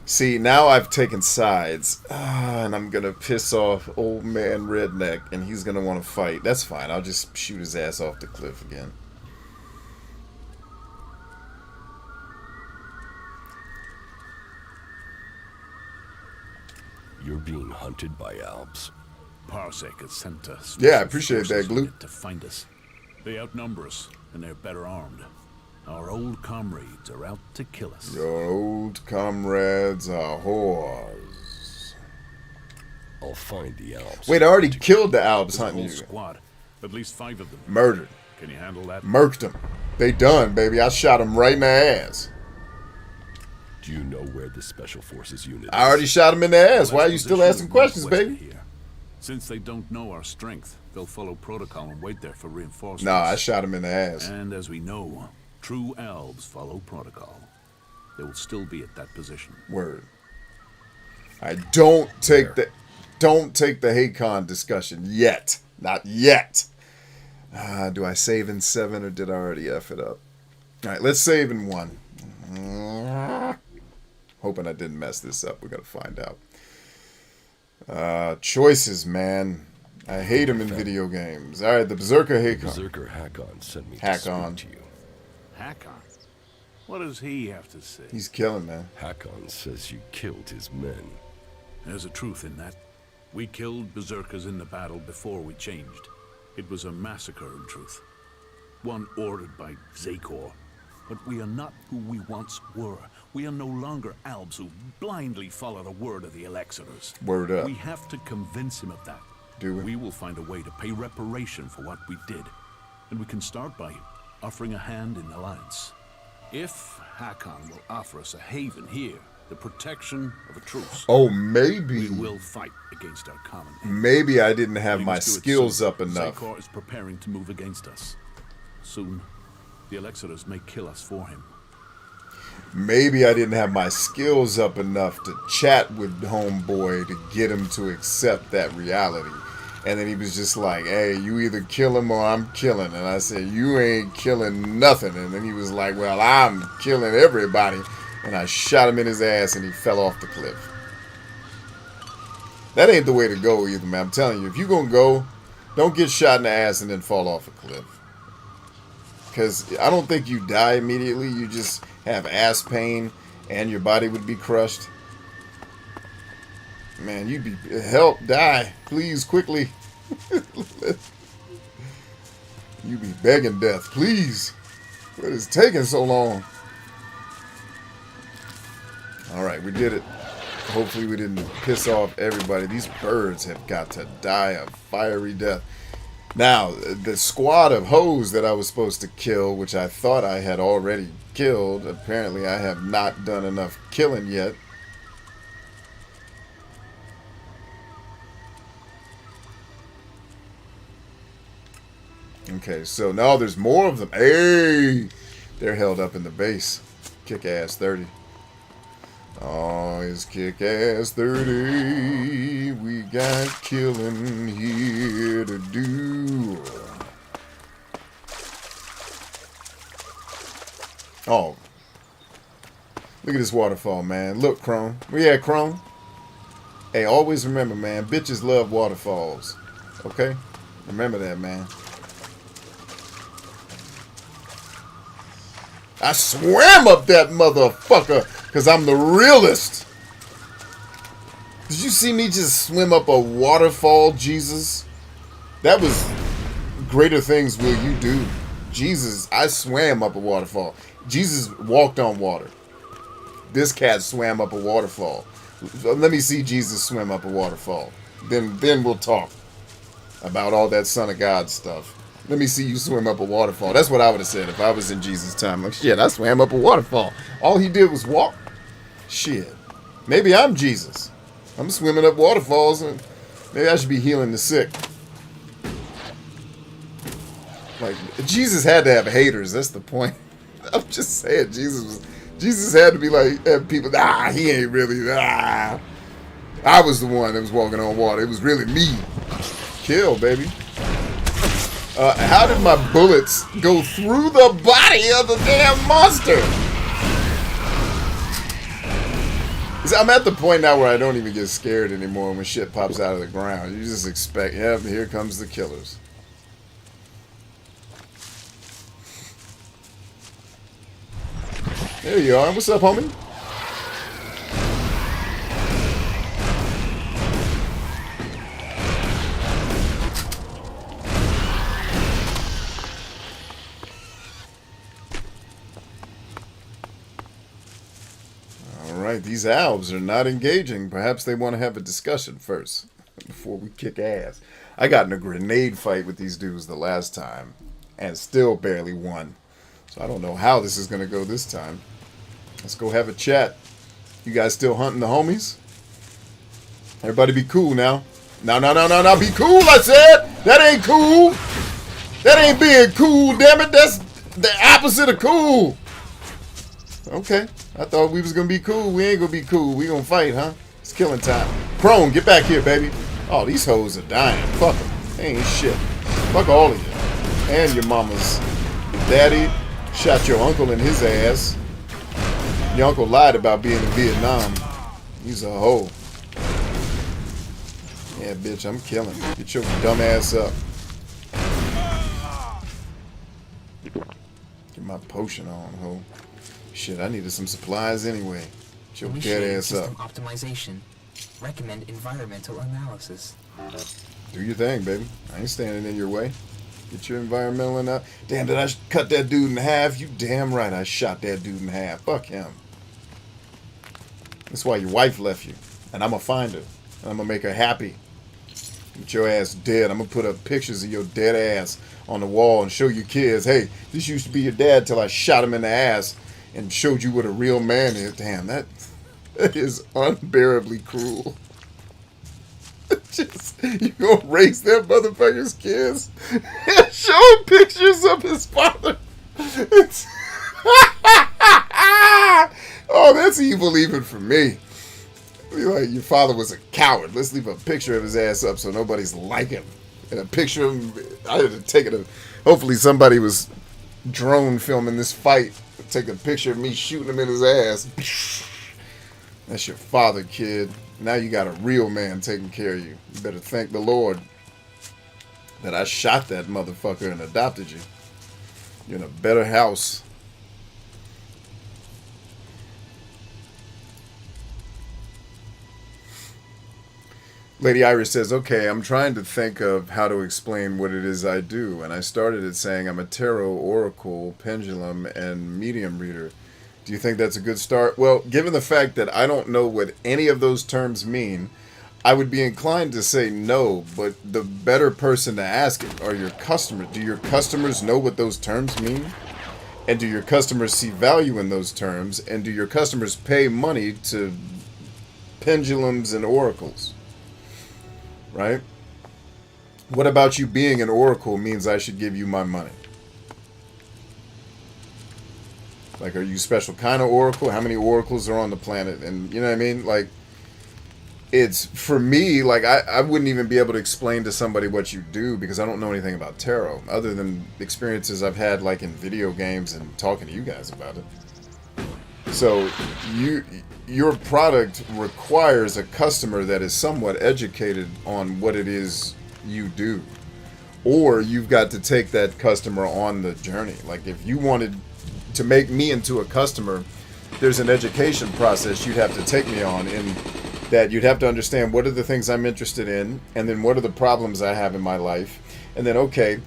See, now I've taken sides, and I'm gonna piss off old man Redneck, and he's gonna want to fight. That's fine. I'll just shoot his ass off the cliff again. You're being hunted by Albs. Parsec has sent us. Yeah, I appreciate that, Glue. To find us. They outnumber us, and they're better armed. Our old comrades are out to kill us. Your old comrades are whores. I'll find the Albs. Wait, I already killed the Albs There's a hunting whole you. squad. At least 5 of them. Murdered. Can you handle that? Murked them. They done, baby. I shot them right in the ass. Do you know where the Special Forces unit is? I already shot him in the ass. Well, Why are you still position asking is questions, northwest of baby? here. Since they don't know our strength, they'll follow protocol and wait there for reinforcements. Nah, I shot him in the ass. And as we know, true elves follow protocol. They will still be at that position. Word. I don't take the Haycon discussion yet. Not yet. Do I save in 7 or did I already F it up? Alright, let's save in 1. Hoping I didn't mess this up. We're gonna find out. Choices, man. I hate them in video games. Alright, the Berserker Haycon. Berserker Hakon sent me to Hakon. speak to you. Hakon? What does he have to say? He's killing, man. Hakon says you killed his men. There's a truth in that. We killed Berserkers in the battle before we changed. It was a massacre, in truth. One ordered by Zakor. But we are not who we once were. We are no longer Albs who blindly follow the word of the Elexers. Word up. We have to convince him of that. Do we? We will find a way to pay reparation for what we did. And we can start by offering a hand in alliance. If Hakon will offer us a haven here, the protection of a truce, Oh, maybe. we will fight against our common enemy. Maybe I didn't have We my must do it skills soon. up enough. Zakor is preparing to move against us. Soon, the Elexers may kill us for him. Maybe I didn't have my skills up enough to chat with Homeboy to get him to accept that reality. And then he was just like, hey, you either kill him or I'm killing. And I said, you ain't killing nothing. And then he was like, well, I'm killing everybody. And I shot him in his ass and he fell off the cliff. That ain't the way to go either, man. I'm telling you, if you're going to go, don't get shot in the ass and then fall off a cliff. Because I don't think you die immediately. You just have ass pain and your body would be crushed. Man, you be help, die, please, quickly. You be begging death, please. What is taking so long? All right, we did it. Hopefully we didn't piss off everybody. These birds have got to die a fiery death. Now, the squad of hoes that I was supposed to kill, which I thought I had already killed, apparently I have not done enough killing yet. Okay, so now there's more of them. Hey! They're held up in the base. Kick-ass 30. Oh, it's kick-ass 30. We got killing here to do. Oh. Look at this waterfall, man. Look, Crone. Where you at, Crone? Hey, always remember, man. Bitches love waterfalls. Okay? Remember that, man. I swam up that motherfucker because I'm the realest. Did you see me just swim up a waterfall, Jesus? That was greater things will you do. Jesus, I swam up a waterfall. Jesus walked on water. This cat swam up a waterfall. Let me see Jesus swim up a waterfall. Then we'll talk about all that Son of God stuff. Let me see you swim up a waterfall. That's what I would have said if I was in Jesus' time. Like, shit, I swam up a waterfall. All he did was walk. Shit. Maybe I'm Jesus. I'm swimming up waterfalls, and maybe I should be healing the sick. Like, Jesus had to have haters. That's the point. I'm just saying, Jesus had to be like, have people, he ain't really, I was the one that was walking on water. It was really me. Kill, baby. How did my bullets go through the body of the damn monster? I'm at the point now where I don't even get scared anymore when shit pops out of the ground. You just expect, yep, here comes the killers. There you are. What's up, homie? Alright, these elves are not engaging. Perhaps they want to have a discussion first before we kick ass. I got in a grenade fight with these dudes the last time and still barely won. So I don't know how this is going to go this time. Let's go have a chat. You guys still hunting the homies? Everybody be cool now. No. Be cool, I said. That ain't cool. That ain't being cool, damn it. That's the opposite of cool. Okay. I thought we was going to be cool. We ain't going to be cool. We going to fight, huh? It's killing time. Crone, get back here, baby. Oh, these hoes are dying. Fuck them. They ain't shit. Fuck all of you. And your mamas. Your daddy shot your uncle in his ass. Your uncle lied about being in Vietnam. He's a hoe. Yeah, bitch, I'm killing. Get your dumb ass up. Get my potion on, hoe. Shit, I needed some supplies anyway. Get your dead ass up. Optimization. Recommend environmental analysis. Do your thing, baby. I ain't standing in your way. Get your environmental enough. Damn, did I cut that dude in half? You damn right I shot that dude in half. Fuck him. That's why your wife left you. And I'm going to find her. And I'm going to make her happy. Get your ass dead. I'm going to put up pictures of your dead ass on the wall and show your kids, hey, this used to be your dad till I shot him in the ass and showed you what a real man is. Damn, that is unbearably cruel. Just, you gonna raise that motherfucker's kids and show him pictures of his father. Oh, that's evil even for me. Be like, your father was a coward. Let's leave a picture of his ass up so nobody's like him. And a picture of him, I had to take it. Hopefully somebody was drone filming this fight. Take a picture of me shooting him in his ass. That's your father, kid. Now you got a real man taking care of you. You better thank the Lord that I shot that motherfucker and adopted you. You're in a better house. Lady Iris says, okay, I'm trying to think of how to explain what it is I do. And I started it saying I'm a tarot, oracle, pendulum, and medium reader. Do you think that's a good start? Well, given the fact that I don't know what any of those terms mean, I would be inclined to say no, but the better person to ask it are your customers. Do your customers know what those terms mean? And do your customers see value in those terms? And do your customers pay money to pendulums and oracles? Right? What about you being an oracle means I should give you my money? Like, are you a special kind of oracle? How many oracles are on the planet? And you know what I mean? Like, it's, for me, like, I wouldn't even be able to explain to somebody what you do because I don't know anything about tarot, other than experiences I've had, like, in video games and talking to you guys about it. So, your product requires a customer that is somewhat educated on what it is you do. Or you've got to take that customer on the journey. Like, if you wanted to make me into a customer, there's an education process you'd have to take me on, in that you'd have to understand what are the things I'm interested in, and then what are the problems I have in my life, and then, okay,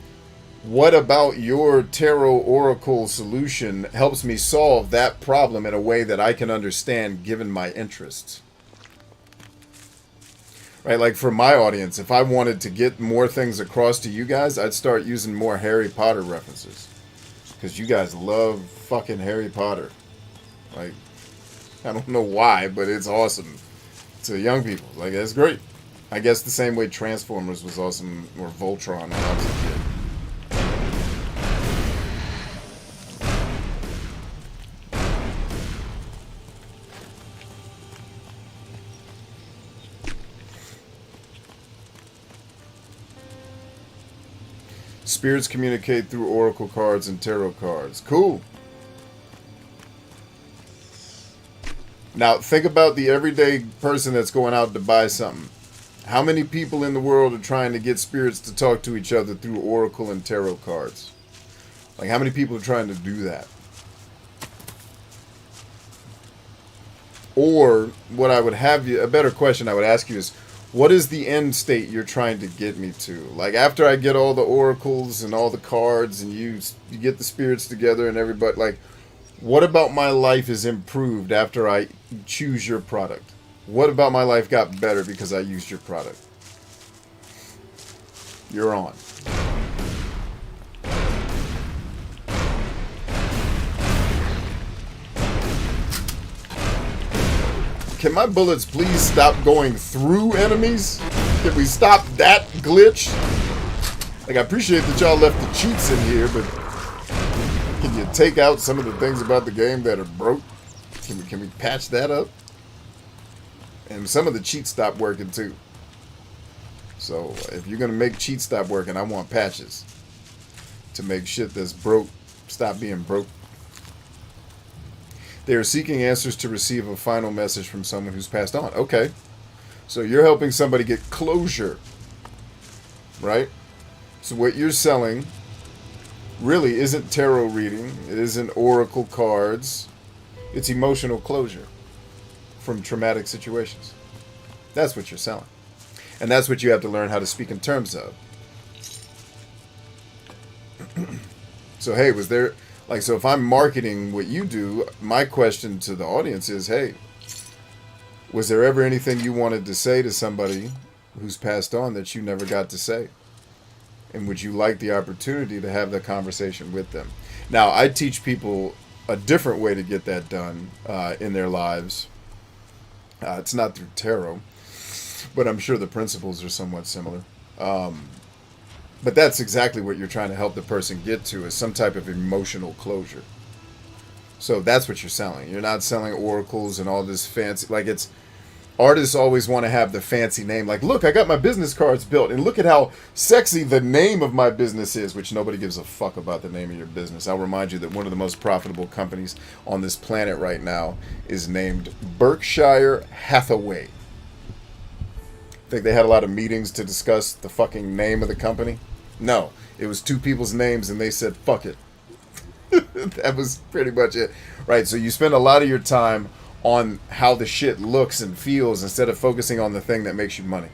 what about your tarot oracle solution helps me solve that problem in a way that I can understand given my interests? Right, like for my audience, if I wanted to get more things across to you guys, I'd start using more Harry Potter references. Because you guys love fucking Harry Potter. Like, I don't know why, but it's awesome to young people. Like, that's great. I guess the same way Transformers was awesome, or Voltron when I was a kid. Spirits communicate through oracle cards and tarot cards. Cool. Now, think about the everyday person that's going out to buy something. How many people in the world are trying to get spirits to talk to each other through oracle and tarot cards? Like, how many people are trying to do that? Or, what I would have you, a better question I would ask you is, what is the end state you're trying to get me to? Like, after I get all the oracles and all the cards and you get the spirits together and everybody, like, what about my life is improved after I choose your product? What about my life got better because I used your product? You're on. Can my bullets please stop going through enemies? Can we stop that glitch? Like, I appreciate that y'all left the cheats in here, but can you take out some of the things about the game that are broke? Can we patch that up? And some of the cheats stopped working too. So if you're gonna make cheats stop working, I want patches to make shit that's broke stop being broke. They are seeking answers to receive a final message from someone who's passed on. Okay. So you're helping somebody get closure. Right? So what you're selling really isn't tarot reading. It isn't oracle cards. It's emotional closure from traumatic situations. That's what you're selling. And that's what you have to learn how to speak in terms of. So, hey, was there... Like, so if I'm marketing what you do, my question to the audience is, hey, was there ever anything you wanted to say to somebody who's passed on that you never got to say? And would you like the opportunity to have that conversation with them? Now, I teach people a different way to get that done in their lives. It's not through tarot, but I'm sure the principles are somewhat similar. But that's exactly what you're trying to help the person get to, is some type of emotional closure. So that's what you're selling. You're not selling oracles and all this fancy, like, it's, artists always want to have the fancy name. Like, look, I got my business cards built, and look at how sexy the name of my business is, which nobody gives a fuck about the name of your business. I'll remind you that one of the most profitable companies on this planet right now is named Berkshire Hathaway. Think they had a lot of meetings to discuss the fucking name of the company? No, it was two people's names and they said, fuck it. That was pretty much it. Right, so you spend a lot of your time on how the shit looks and feels instead of focusing on the thing that makes you money.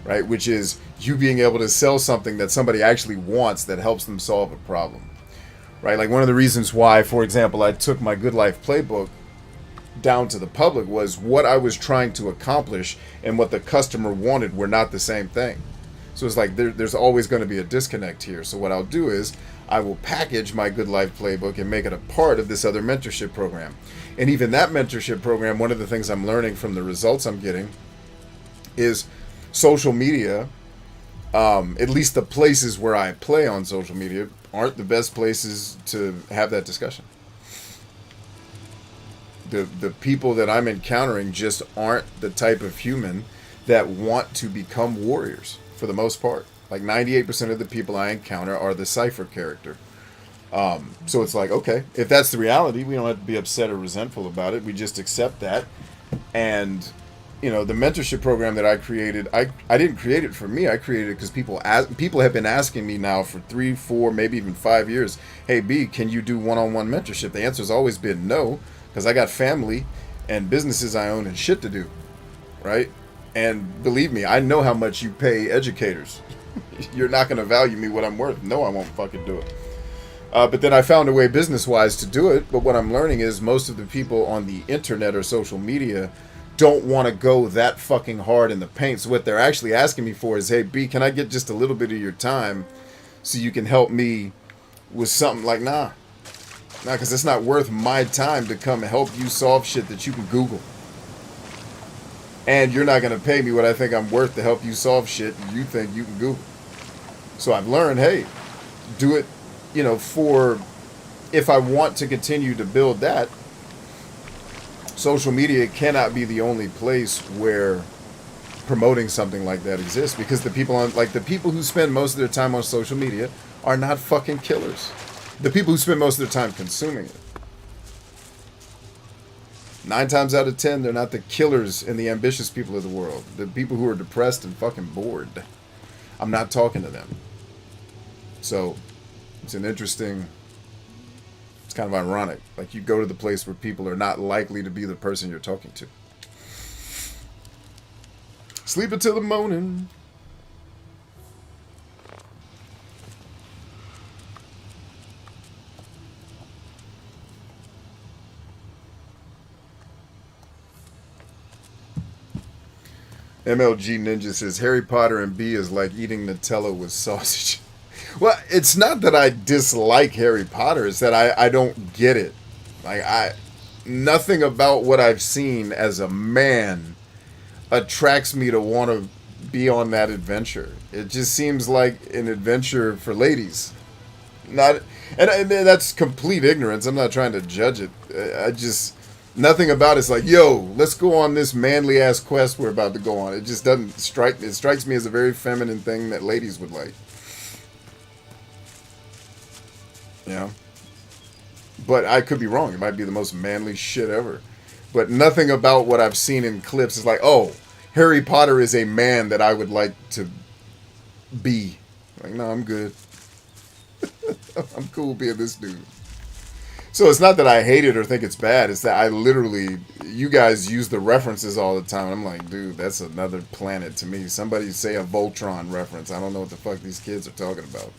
right? Which is you being able to sell something that somebody actually wants that helps them solve a problem, right? Like one of the reasons why, for example, I took my Good Life playbook down to the public was what I was trying to accomplish and what the customer wanted were not the same thing. So it's like there's always going to be a disconnect here. So what I'll do is I will package my Good Life playbook and make it a part of this other mentorship program. And even that mentorship program, one of the things I'm learning from the results I'm getting is social media, at least the places where I play on social media, aren't the best places to have that discussion. The people that I'm encountering just aren't the type of human that want to become warriors for the most part. Like 98% of the people I encounter are the cipher character. So it's like, okay, if that's the reality, we don't have to be upset or resentful about it. We just accept that. And, you know, the mentorship program that I created, I didn't create it for me. I created it because people have been asking me now for 3, 4, maybe even 5 years, hey, B, can you do one-on-one mentorship? The answer's always been no, because I got family and businesses I own and shit to do, right? And believe me, I know how much you pay educators. You're not going to value me what I'm worth. No, I won't fucking do it. But then I found a way business-wise to do it. But what I'm learning is most of the people on the internet or social media don't want to go that fucking hard in the paint. So what they're actually asking me for is, hey, B, can I get just a little bit of your time so you can help me with something? Like, nah, because it's not worth my time to come help you solve shit that you can Google. And you're not going to pay me what I think I'm worth to help you solve shit you think you can Google. So I've learned, hey, do it, you know, for if I want to continue to build that, social media cannot be the only place where promoting something like that exists, because the people who spend most of their time on social media are not fucking killers. The people who spend most of their time consuming it. 9 times out of 10, they're not the killers and the ambitious people of the world. The people who are depressed and fucking bored. I'm not talking to them. So, it's kind of ironic. Like, you go to the place where people are not likely to be the person you're talking to. Sleep until the morning. MLG Ninja says Harry Potter and B is like eating Nutella with sausage. Well, it's not that I dislike Harry Potter, it's that I don't get it. Like, nothing about what I've seen as a man attracts me to want to be on that adventure. It just seems like an adventure for ladies. And that's complete ignorance. I'm not trying to judge it. Nothing about it's like, yo, let's go on this manly ass quest we're about to go on. It just doesn't strike me. It strikes me as a very feminine thing that ladies would like. Yeah. But I could be wrong. It might be the most manly shit ever. But nothing about what I've seen in clips is like, oh, Harry Potter is a man that I would like to be. Like, no, I'm good. I'm cool being this dude. So it's not that I hate it or think it's bad. It's that I literally, you guys use the references all the time. I'm like, dude, that's another planet to me. Somebody say a Voltron reference. I don't know what the fuck these kids are talking about.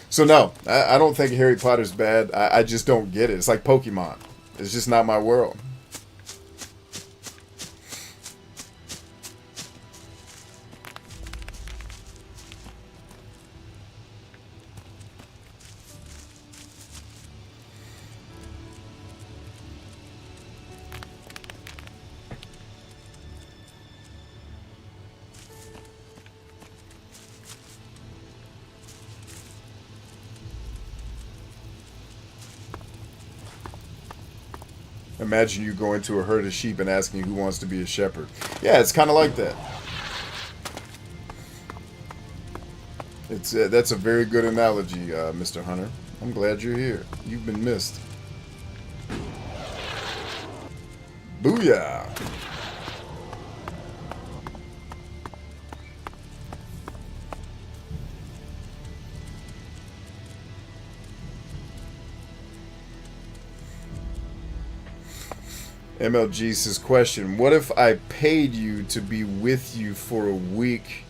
So no, I don't think Harry Potter's bad. I just don't get it. It's like Pokemon. It's just not my world. Imagine you going to a herd of sheep and asking who wants to be a shepherd. Yeah, it's kind of like that. That's a very good analogy, Mr. Hunter. I'm glad you're here. You've been missed. Booyah! MLG says, question, what if I paid you to be with you for a week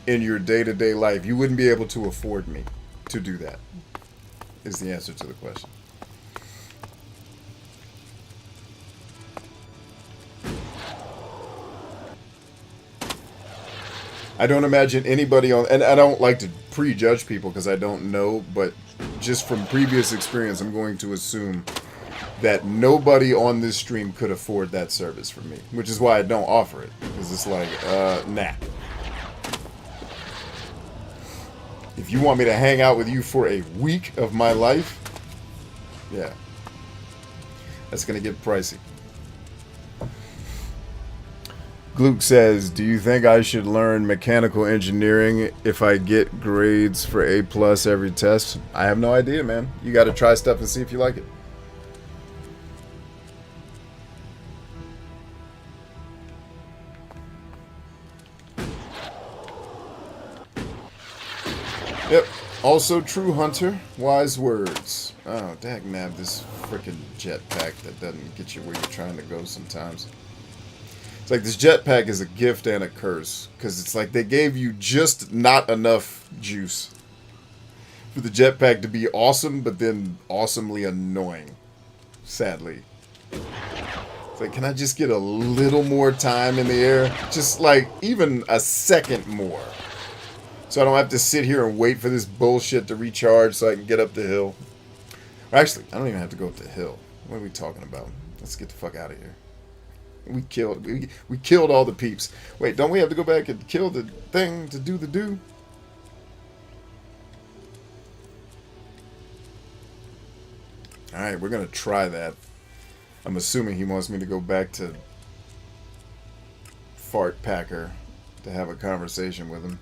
in your day-to-day life. You wouldn't be able to afford me to do that, is the answer to the question. I don't imagine anybody on, and I don't like to prejudge people because I don't know, but just from previous experience, I'm going to assume that nobody on this stream could afford that service from me, which is why I don't offer it, because it's like, nah. If you want me to hang out with you for a week of my life, yeah, that's going to get pricey. Gluke says, do you think I should learn mechanical engineering if I get grades for A+ every test? I have no idea, man. You got to try stuff and see if you like it. Yep. Also true, Hunter. Wise words. Oh, dagnab, this freaking jetpack that doesn't get you where you're trying to go sometimes. It's like this jetpack is a gift and a curse. Because it's like they gave you just not enough juice for the jetpack to be awesome, but then awesomely annoying. Sadly. It's like, can I just get a little more time in the air? Just like, even a second more. So I don't have to sit here and wait for this bullshit to recharge so I can get up the hill. Actually, I don't even have to go up the hill. What are we talking about? Let's get the fuck out of here. We killed all the peeps. Wait, don't we have to go back and kill the thing to do the do? Alright, we're gonna try that. I'm assuming he wants me to go back to Fart Packer to have a conversation with him.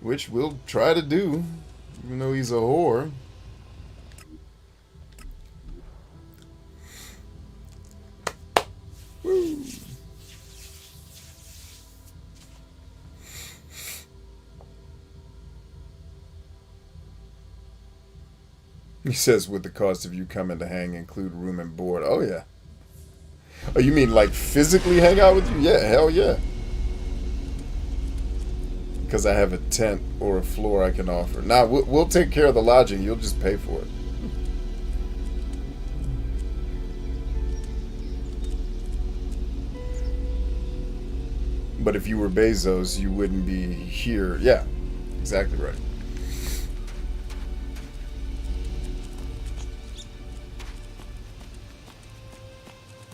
Which we'll try to do, even though he's a whore. Woo. He says, would the cost of you coming to hang include room and board? Oh, yeah. Oh, you mean like physically hang out with you? Yeah, hell yeah. Because I have a tent or a floor I can offer. Nah, we'll take care of the lodging. You'll just pay for it. But if you were Bezos, you wouldn't be here. Yeah, exactly right.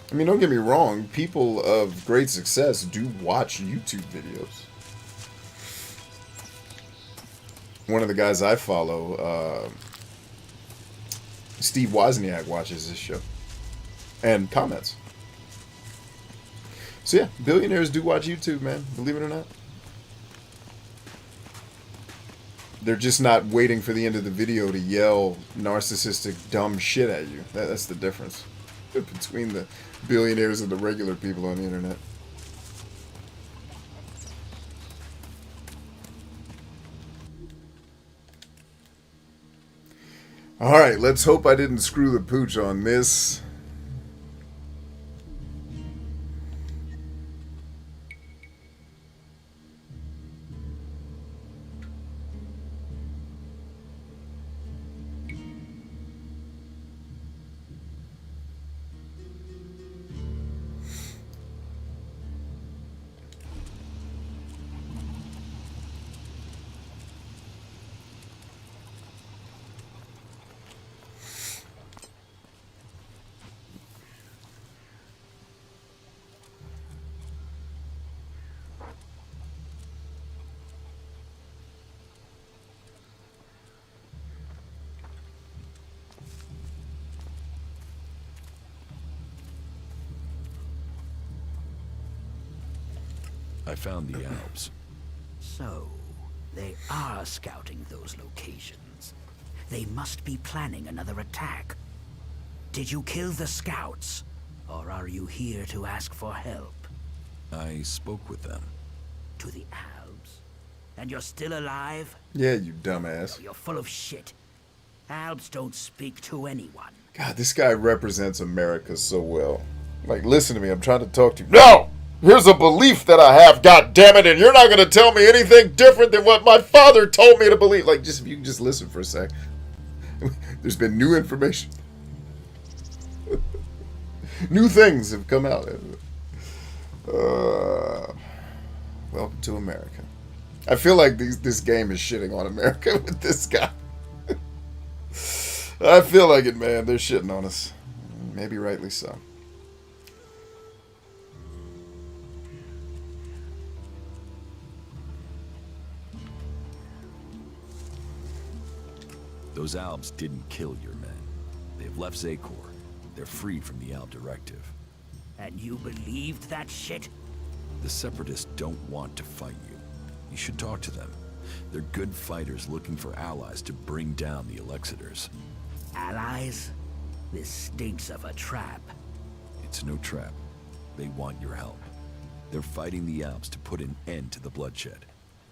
I mean, don't get me wrong. People of great success do watch YouTube videos. One of the guys I follow, Steve Wozniak, watches this show and comments. So yeah, billionaires do watch YouTube, man. Believe it or not. They're just not waiting for the end of the video to yell narcissistic, dumb shit at you. That's the difference between the billionaires and the regular people on the internet. Alright, let's hope I didn't screw the pooch on this. I found the Alps. So, they are scouting those locations. They must be planning another attack. Did you kill the scouts? Or are you here to ask for help? I spoke with them. To the Alps? And you're still alive? Yeah, you dumbass. Oh, you're full of shit. Alps don't speak to anyone. God, this guy represents America so well. Like, listen to me, I'm trying to talk to you. No! Here's a belief that I have, God damn it, and you're not going to tell me anything different than what my father told me to believe. Like, just if you can just listen for a sec. There's been new information. New things have come out. Welcome to America. I feel like this game is shitting on America with this guy. I feel like it, man. They're shitting on us. Maybe rightly so. Those Albs didn't kill your men. They've left Zakor. They're freed from the Alb Directive. And you believed that shit? The Separatists don't want to fight you. You should talk to them. They're good fighters looking for allies to bring down the Alexiters. Allies? This stinks of a trap. It's no trap. They want your help. They're fighting the Albs to put an end to the bloodshed.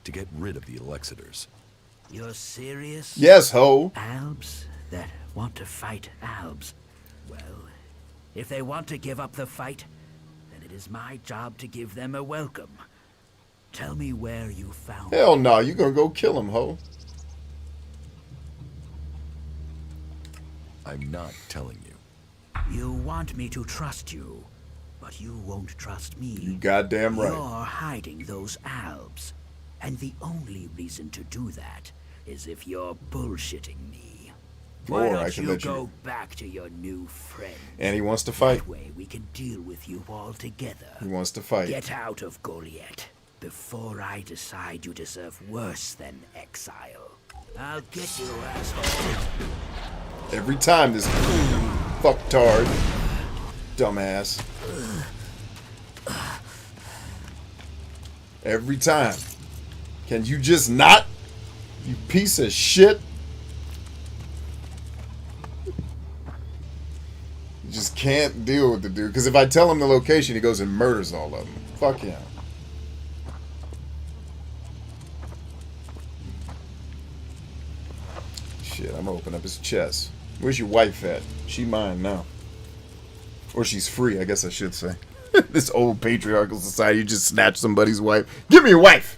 To get rid of the Alexiters. You're serious? Yes, ho. Albs that want to fight Albs. Well, if they want to give up the fight, then it is my job to give them a welcome. Tell me where you found Hell no, you gonna go kill him, ho. I'm not telling you. You want me to trust you, but you won't trust me. You goddamn right. You're hiding those Albs, and the only reason to do that is if you're bullshitting me. Why Or I don't can you let go you. back to your new friend? And he wants to fight. That way we can deal with you all together. He wants to fight. Get out of Goliath before I decide you deserve worse than exile. I'll get you, asshole. Every time this fucktard, dumbass. Every time. Can you just not? You piece of shit. You just can't deal with the dude. Because if I tell him the location, he goes and murders all of them. Fuck him. Shit, I'm gonna open up his chest. Where's your wife at? She mine now. Or she's free, I guess I should say. This old patriarchal society, you just snatch somebody's wife. Give me your wife!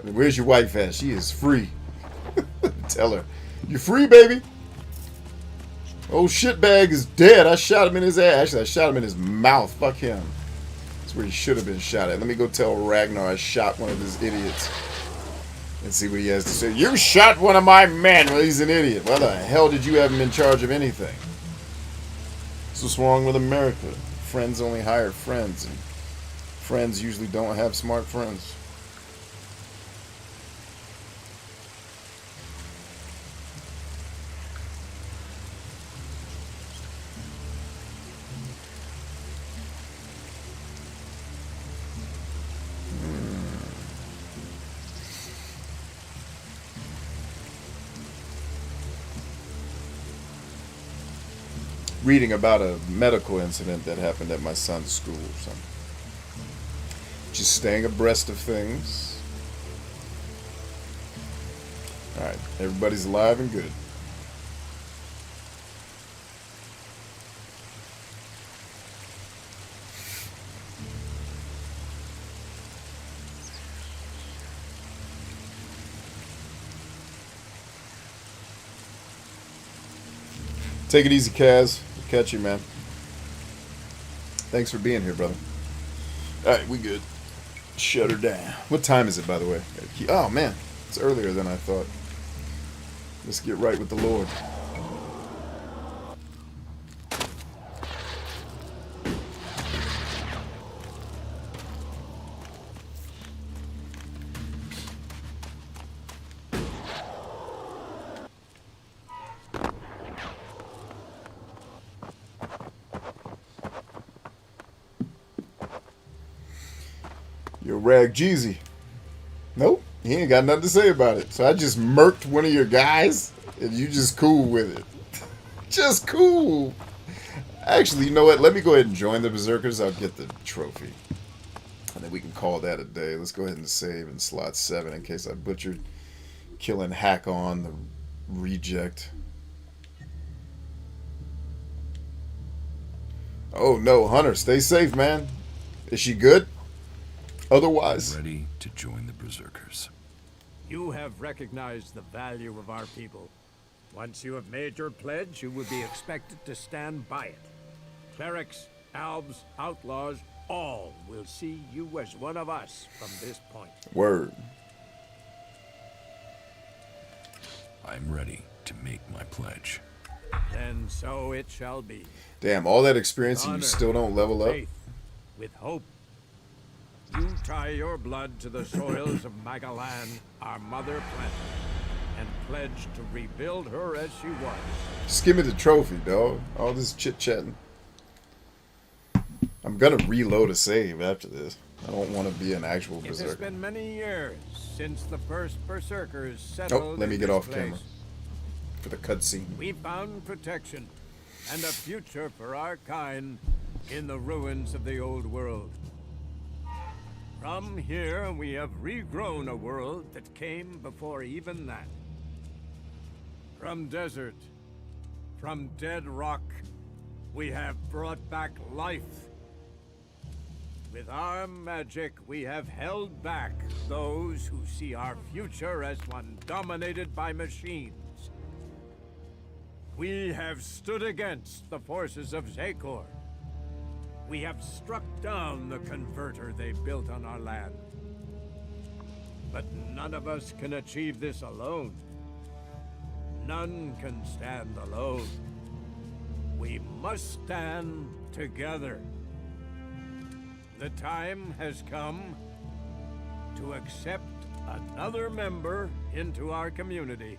Where's your wife at? She is free. Tell her. You free, baby? Old shitbag is dead. I shot him in his ass. Actually, I shot him in his mouth. Fuck him. That's where he should have been shot at. Let me go tell Ragnar I shot one of his idiots. And see what he has to say. You shot one of my men. Well, he's an idiot. Why the hell did you have him in charge of anything? That's what's wrong with America. Friends only hire friends. And friends usually don't have smart friends. Reading about a medical incident that happened at my son's school or something. Just staying abreast of things. Alright, everybody's alive and good. Take it easy, Kaz. Catch you, man. Thanks for being here, brother. Alright, we good. Shut her down. What time is it, by the way? Oh, man. It's earlier than I thought. Let's get right with the Lord. Yo, Rag Jeezy. Nope, he ain't got nothing to say about it. So I just murked one of your guys, and you just cool with it. Just cool. Actually, you know what? Let me go ahead and join the Berserkers. I'll get the trophy. And then we can call that a day. Let's go ahead and save in slot 7 in case I butchered killing Hack on the reject. Oh no, Hunter, stay safe, man. Is she good? Otherwise, Ready to join the Berserkers. You have recognized the value of our people. Once you have made your pledge, you will be expected to stand by it. Clerics, Albs, Outlaws, all will see you as one of us from this point. word. I'm ready to make my pledge. Then so it shall be. Damn, all that experience and you Honor, still don't level up? faith, with hope. You tie your blood to the soils of Magalan, our mother planet, and pledge to rebuild her as she was. Just give me the trophy, dog. All this chit-chatting. I'm gonna reload a save after this. I don't want to be an actual It has berserker. been many years since the first Berserkers settled Oh, let me in get this off place. camera for the cutscene. We found protection and a future for our kind in the ruins of the old world. From here, we have regrown a world that came before even that. From desert, from dead rock, we have brought back life. With our magic, we have held back those who see our future as one dominated by machines. We have stood against the forces of Zakor. We have struck down the converter they built on our land. But none of us can achieve this alone. None can stand alone. We must stand together. The time has come to accept another member into our community.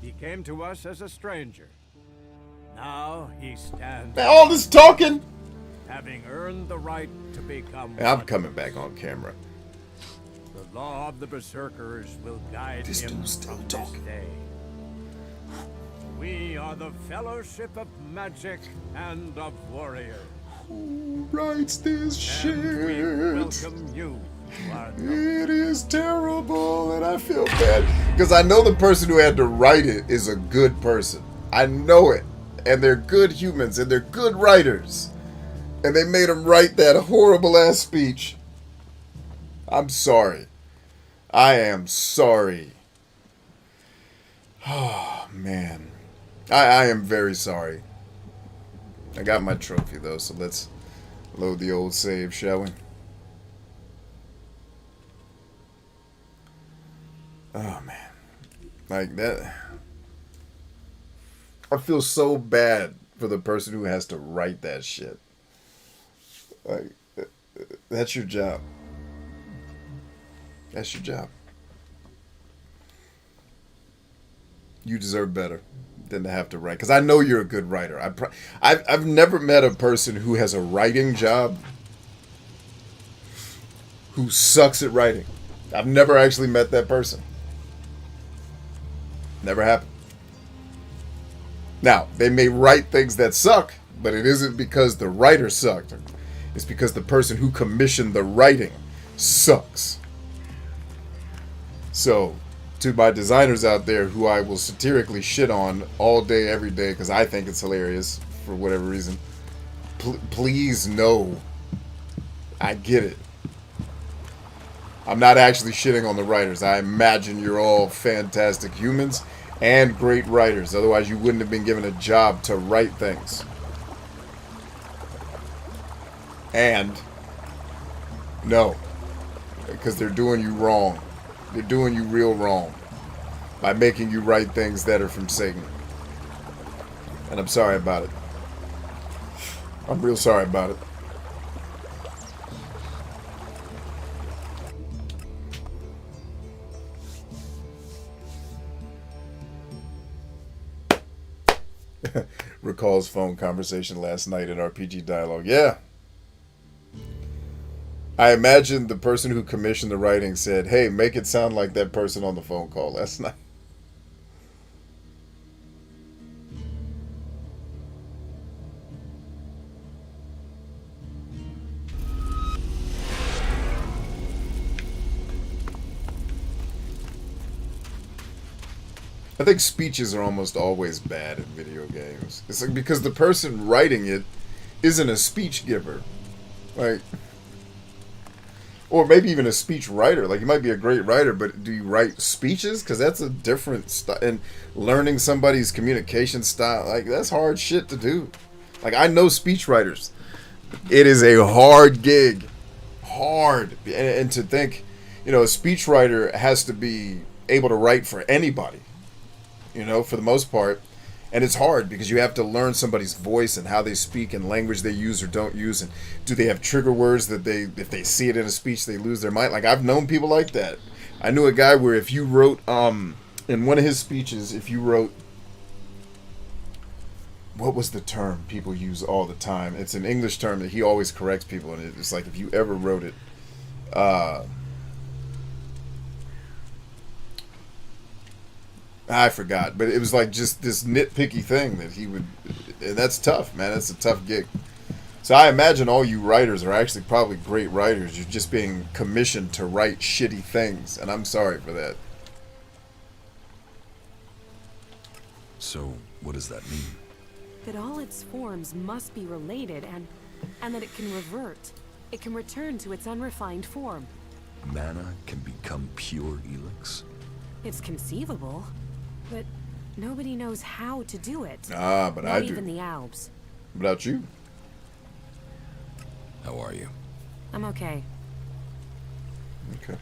He came to us as a stranger. Now he stands, Man, all this talking. having earned the right to become I'm one. coming back on camera. The law of the Berserkers will guide This him dude's still from talking. this day. We are the Fellowship of Magic and of Warriors. Who writes this And we shit? welcome you to our number. It is terrible, and I feel bad because I know the person who had to write it is a good person. I know it, and they're good humans, and they're good writers, and they made him write that horrible ass speech. I'm sorry. I am sorry. Oh man, I am very sorry. I got my trophy though, so let's load the old save, shall we? Oh man, like that. I feel so bad for the person who has to write that shit. Like, that's your job. That's your job. You deserve better than to have to write, because I know you're a good writer. I've never met a person who has a writing job who sucks at writing. I've never actually met that person. Never happened. Now, they may write things that suck, but it isn't because the writer sucked. It's because the person who commissioned the writing sucks. So, to my designers out there who I will satirically shit on all day, every day, because I think it's hilarious for whatever reason, please know I get it. I'm not actually shitting on the writers. I imagine you're all fantastic humans and great writers. Otherwise, you wouldn't have been given a job to write things. And no, because they're doing you wrong. They're doing you real wrong by making you write things that are from Satan. And I'm sorry about it. I'm real sorry about it. Recalls phone conversation last night in RPG Dialogue. Yeah. I imagine the person who commissioned the writing said, hey, make it sound like that person on the phone call last night. I think speeches are almost always bad in video games. It's like because the person writing it isn't a speech giver. Like, or maybe even a speech writer. Like, you might be a great writer, but do you write speeches? Because that's a different style. And learning somebody's communication style, like, that's hard shit to do. Like, I know speech writers. It is a hard gig. Hard. And to think, you know, a speech writer has to be able to write for anybody, you know, for the most part. And it's hard because you have to learn somebody's voice and how they speak and language they use or don't use. And do they have trigger words that if they see it in a speech, they lose their mind? Like, I've known people like that. I knew a guy where if you wrote, in one of his speeches, if you wrote, what was the term people use all the time? It's an English term that he always corrects people. And it's like, if you ever wrote it, I forgot, but it was like just this nitpicky thing that he would, and that's tough, man. That's a tough gig. So I imagine all you writers are actually probably great writers. You're just being commissioned to write shitty things, and I'm sorry for that. So, what does that mean? That all its forms must be related and that it can revert. It can return to its unrefined form. Mana can become pure Elex? It's conceivable, but nobody knows how to do it. Ah, but I do. Not even the Albs. What about you? How are you? I'm okay. Okay.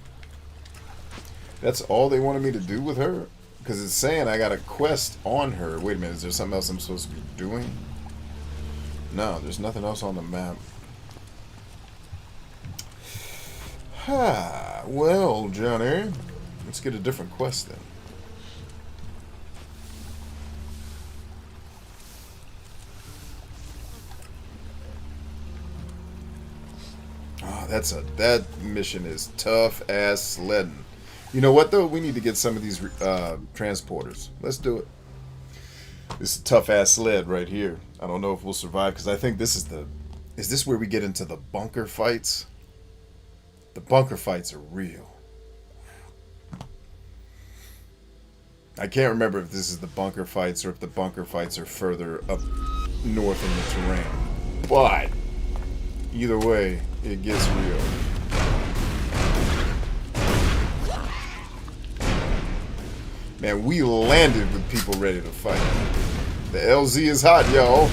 That's all they wanted me to do with her? Because it's saying I got a quest on her. Wait a minute, is there something else I'm supposed to be doing? No, there's nothing else on the map. Ha, well, Johnny, let's get a different quest then. Oh, that mission is tough ass sledding. You know what though? We need to get some of these transporters. Let's do it. This is a tough ass sled right here. I don't know if we'll survive because I think this is the. Is this where we get into the bunker fights? The bunker fights are real. I can't remember if this is the bunker fights or if the bunker fights are further up north in the terrain. But either way, it gets real. Man, we landed with people ready to fight. The LZ is hot, y'all.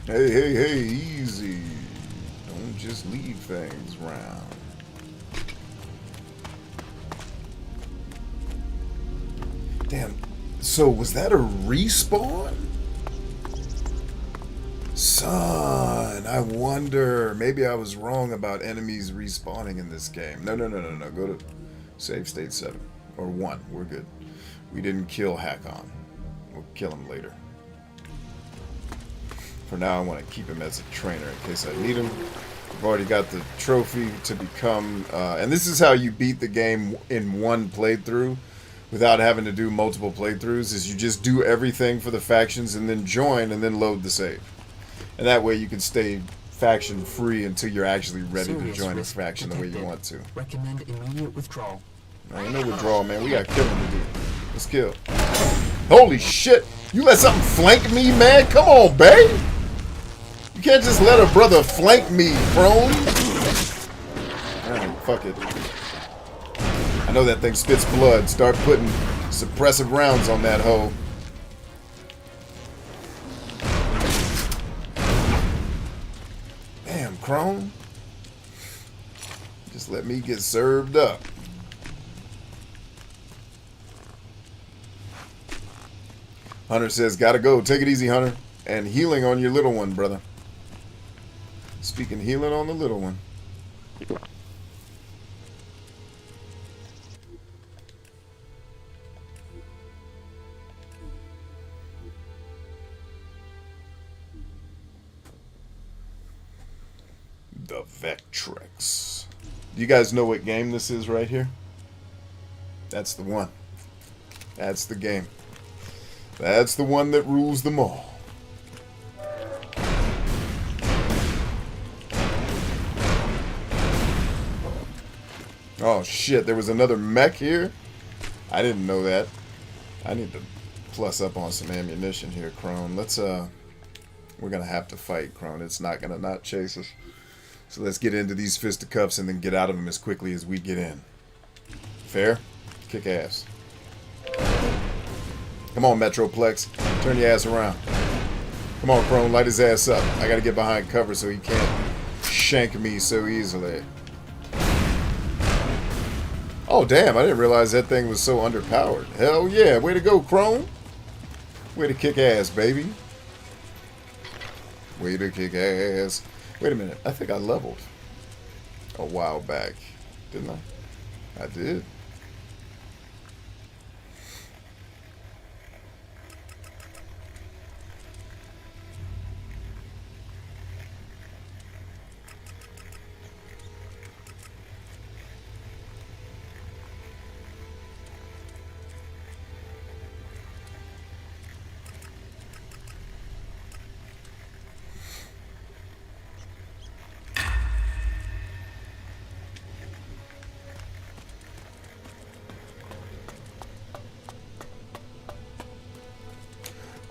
Hey, easy. Don't just leave things around. Damn, so was that a respawn? Son, I wonder. Maybe I was wrong about enemies respawning in this game. No. Go to save state 7. Or 1. We're good. We didn't kill Hakon. We'll kill him later. For now, I want to keep him as a trainer in case I need him. I've already got the trophy to become... and this is how you beat the game in one playthrough without having to do multiple playthroughs, is you just do everything for the factions and then join and then load the save. And that way you can stay faction free until you're actually ready to join a faction the way you want to. Recommend immediate withdrawal. Ain't no withdrawal, man. We got killing to do. Let's kill. Holy shit! You let something flank me, man? Come on, babe! You can't just let a brother flank me, prone. Alright, fuck it. I know that thing spits blood. Start putting suppressive rounds on that hoe. Damn, Crone. Just let me get served up. Hunter says, gotta go. Take it easy, Hunter. And healing on your little one, brother. Speaking healing on the little one. The Vectrex. Do you guys know what game this is right here? That's the one. That's the game. That's the one that rules them all. Oh shit, there was another mech here? I didn't know that. I need to plus up on some ammunition here, Crone. Let's we're gonna have to fight, Crone. It's not gonna not chase us. So let's get into these fisticuffs and then get out of them as quickly as we get in. Fair? Kick ass. Come on, Metroplex. Turn your ass around. Come on, Crone. Light his ass up. I gotta get behind cover so he can't shank me so easily. Oh, damn. I didn't realize that thing was so underpowered. Hell yeah. Way to go, Crone. Way to kick ass, baby. Way to kick ass. Wait a minute. I think I leveled a while back. Didn't I? I did.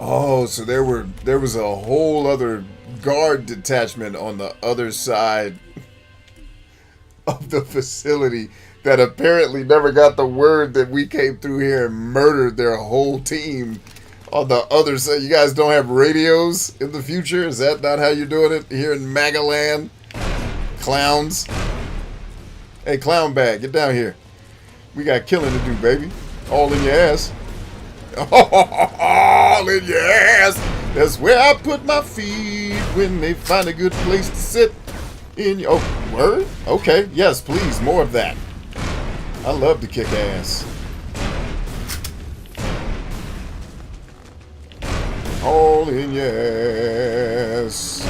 Oh, so there was a whole other guard detachment on the other side of the facility that apparently never got the word that we came through here and murdered their whole team on the other side. You guys don't have radios in the future? Is that not how you're doing it here in Magalan? Clowns. Hey, clown bag, get down here. We got killing to do, baby. All in your ass. All in your ass. That's where I put my feet when they find a good place to sit. In your word? Okay, yes, please, more of that. I love to kick ass. All in your ass.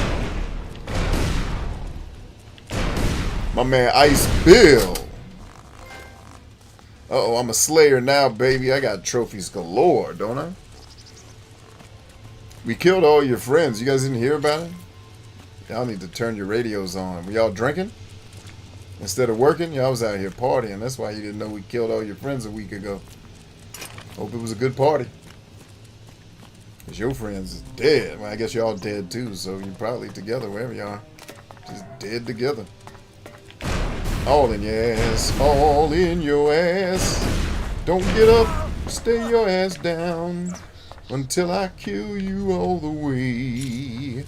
My man Ice Bill. Uh-oh, I'm a slayer now, baby. I got trophies galore, don't I? We killed all your friends. You guys didn't hear about it? Y'all need to turn your radios on. Were y'all drinking? Instead of working, y'all was out here partying. That's why you didn't know we killed all your friends a week ago. Hope it was a good party. Because your friends is dead. Well, I guess y'all dead too, so you're probably together wherever you are. Just dead together. All in your ass. All in your ass. Don't get up. Stay your ass down. Until I kill you all the way.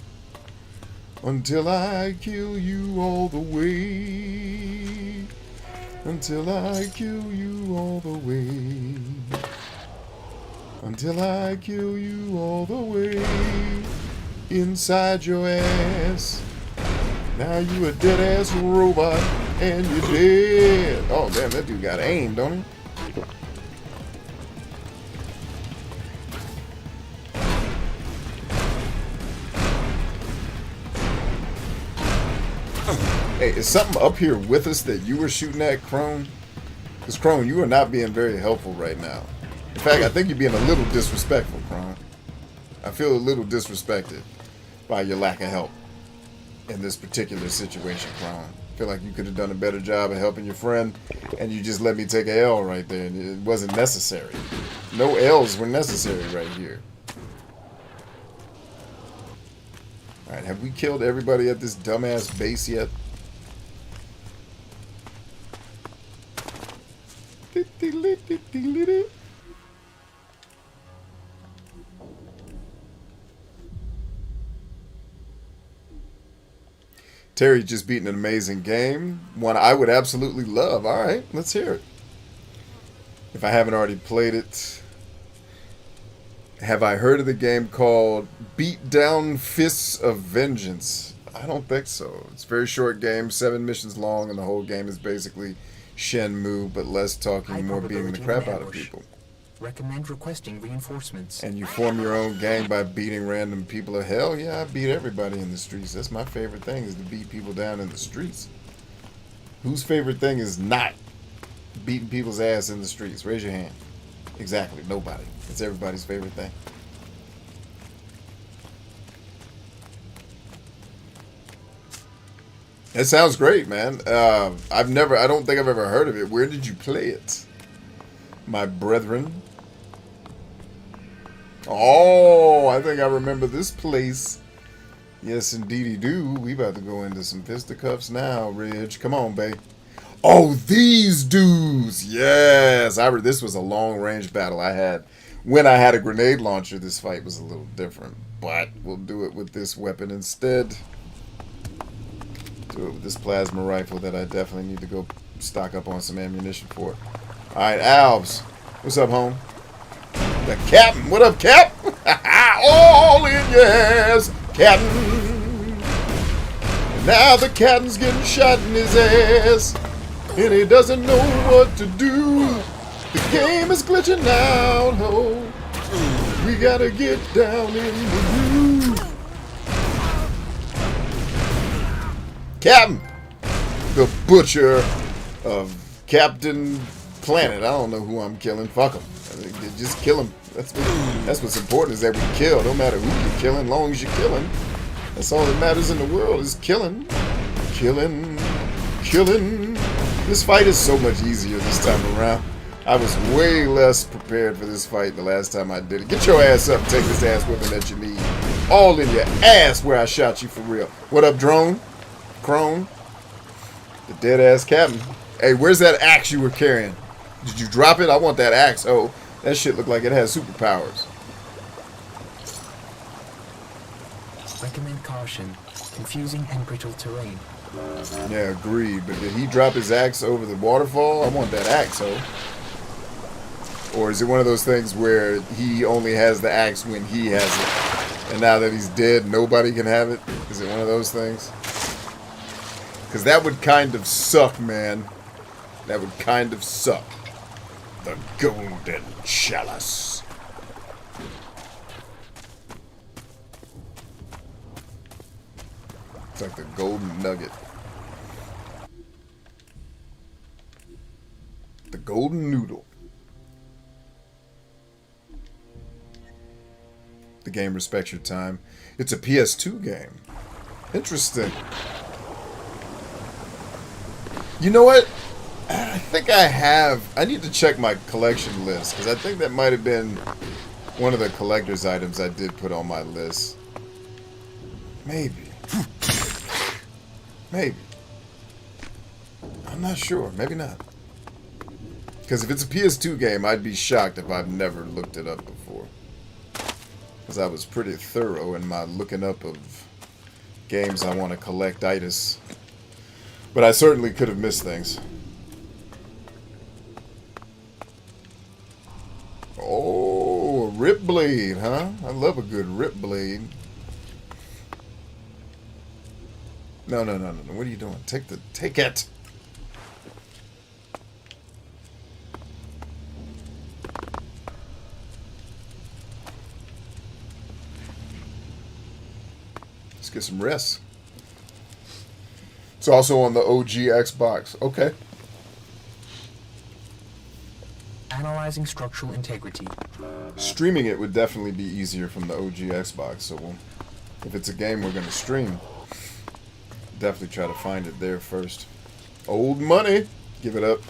Until I kill you all the way. Until I kill you all the way. Until I kill you all the way. Inside your ass. Now you a dead ass robot. And you're dead. Oh damn, that dude got aim, don't he? Hey, is something up here with us that you were shooting at, Crone? Because, Crone, you are not being very helpful right now. In fact, I think you're being a little disrespectful, Crone. I feel a little disrespected by your lack of help in this particular situation, Crone. I feel like you could have done a better job of helping your friend, and you just let me take a L right there. It wasn't necessary. No L's were necessary right here. Alright, have we killed everybody at this dumbass base yet? Terry just beaten an amazing game. One I would absolutely love. Alright, let's hear it. If I haven't already played it. Have I heard of the game called Beat Down Fists of Vengeance? I don't think so. It's a very short game, 7 missions long, and the whole game is basically Shenmue, but less talking, more beating the crap out of people. Recommend requesting reinforcements. And you form your own gang by beating random people of hell? Yeah, I beat everybody in the streets. That's my favorite thing, is to beat people down in the streets. Whose favorite thing is not beating people's ass in the streets? Raise your hand. Exactly, nobody. It's everybody's favorite thing. It sounds great, man. I don't think I've ever heard of it. Where did you play it, my brethren? Oh, I think I remember this place. Yes, indeedy do. We about to go into some fisticuffs now, Ridge. Come on, babe. Oh, these dudes. Yes. This was a long-range battle I had. When I had a grenade launcher, this fight was a little different. But we'll do it with this weapon instead. Do it with this plasma rifle that I definitely need to go stock up on some ammunition for. Alright, Albs. What's up, home? The Captain. What up, Cap? All in your ass, Captain. Now the Captain's getting shot in his ass, and he doesn't know what to do. The game is glitching out, ho. We gotta get down in the groove. Captain, the butcher of Captain Planet. I don't know who I'm killing. Fuck him. Just kill him. That's what's important, is that we kill. No matter who you're killing, as long as you're killing. That's all that matters in the world, is killing. Killing. Killing. This fight is so much easier this time around. I was way less prepared for this fight the last time I did it. Get your ass up and take this ass whipping that you need. All in your ass where I shot you for real. What up, drone? Crone? The dead ass captain. Hey, where's that axe you were carrying? Did you drop it? I want that axe. Oh, that shit looked like it has superpowers. Recommend caution. Confusing and brittle terrain. Yeah, agreed. But did he drop his axe over the waterfall? I want that axe, oh. Or is it one of those things where he only has the axe when he has it, and now that he's dead, nobody can have it? Is it one of those things? Because that would kind of suck, man. That would kind of suck. The golden chalice. It's like the golden nugget. The golden noodle. The game respects your time. It's a PS2 game. Interesting. You know what? I think I need to check my collection list, because I think that might have been one of the collector's items I did put on my list. Maybe. Maybe. I'm not sure. Maybe not. Because if it's a PS2 game, I'd be shocked if I've never looked it up before. Because I was pretty thorough in my looking up of games I want to collect-itis. But I certainly could have missed things. Oh, rip blade, huh? I love a good rip blade. No. What are you doing? Take it. Let's get some rest. It's also on the OG Xbox. Okay. Analyzing structural integrity. Streaming it would definitely be easier from the OG Xbox, so if it's a game we're going to stream, definitely try to find it there first. Old money! Give it up.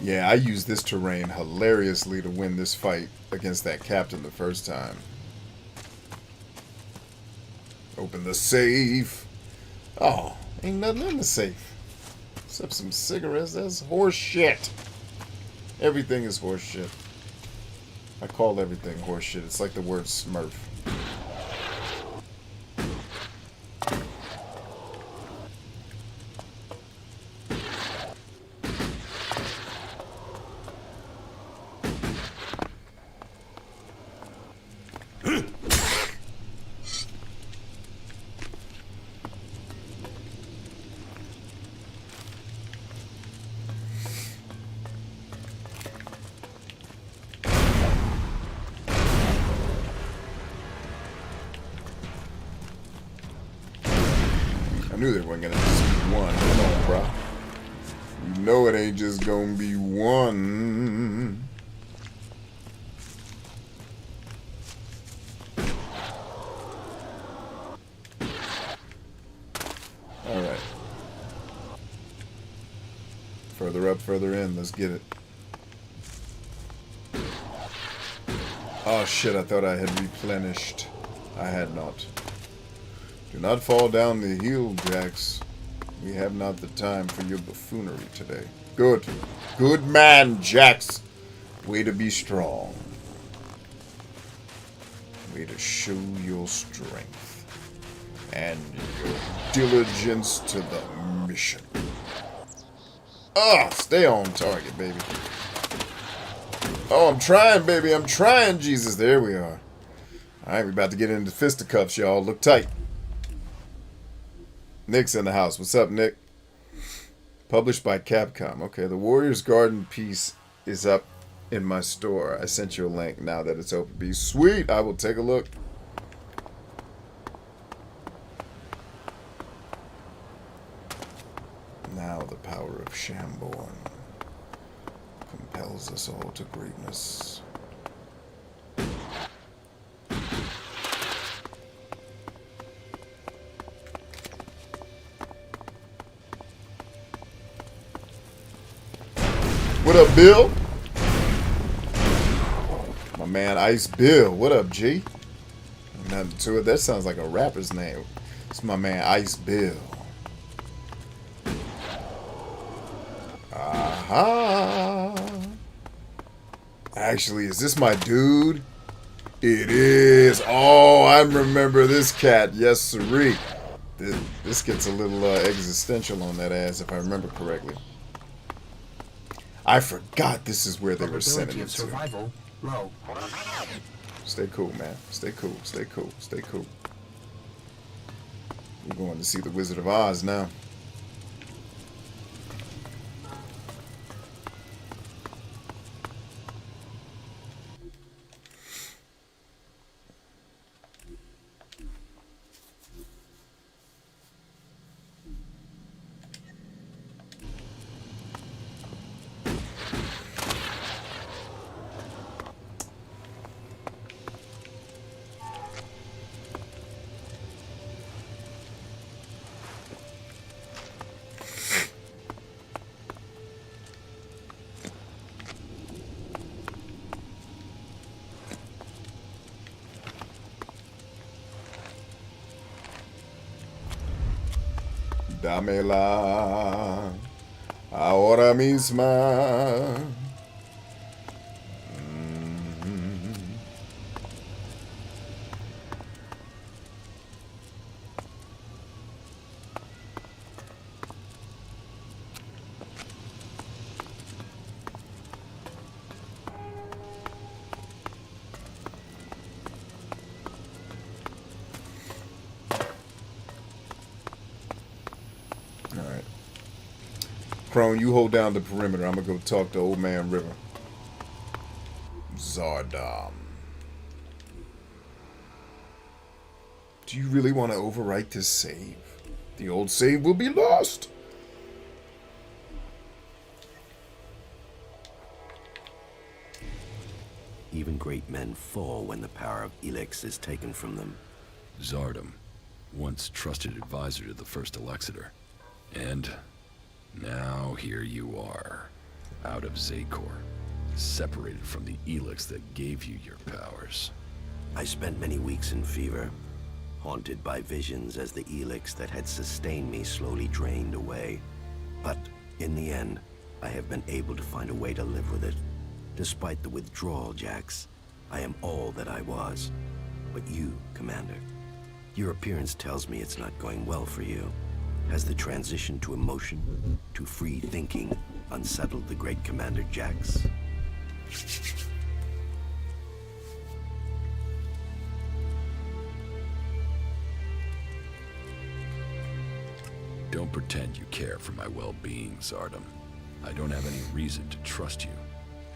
Yeah, I used this terrain hilariously to win this fight against that captain the first time. Open the safe. Oh, ain't nothing in the safe. Except some cigarettes. That's horse shit. Everything is horse shit. I call everything horse shit. It's like the word smurf. I knew they weren't gonna just be one. Come on, bro. You know it ain't just gonna be one. Alright. Further up, further in. Let's get it. Oh shit, I thought I had replenished. I had not. Do not fall down the hill, Jax. We have not the time for your buffoonery today. Good. Good man, Jax. Way to be strong. Way to show your strength. And your diligence to the mission. Ah, stay on target, baby. Oh, I'm trying, baby. I'm trying, Jesus. There we are. Alright, we're about to get into fisticuffs, y'all. Look tight. Nick's in the house. What's up, Nick? Published by Capcom. Okay, the Warrior's Garden piece is up in my store. I sent you a link now that it's open. Be sweet. I will take a look. Now the power of Shamborn compels us all to greatness. What up, Bill? My man Ice Bill. What up, G? Nothing to it. That sounds like a rapper's name. It's my man Ice Bill. Aha. Actually, is this my dude? It is. Oh, I remember this cat. Yes, sirree. This gets a little existential on that ass, if I remember correctly. I forgot this is where they were sending it to. Survival low. Stay cool, man. Stay cool. Stay cool. Stay cool. We're going to see the Wizard of Oz now. Dámela ahora misma. Crone, you hold down the perimeter. I'm gonna go talk to Old Man River. Zardom. Do you really want to overwrite this save? The old save will be lost. Even great men fall when the power of Elex is taken from them. Zardom, once trusted advisor to the first Alexander. And now here you are, out of Zakor, separated from the Elex that gave you your powers. I spent many weeks in fever, haunted by visions as the Elex that had sustained me slowly drained away. But in the end, I have been able to find a way to live with it. Despite the withdrawal, Jax, I am all that I was. But you, Commander, your appearance tells me it's not going well for you. Has the transition to emotion, to free thinking, unsettled the great Commander Jax? Don't pretend you care for my well-being, Zardom. I don't have any reason to trust you.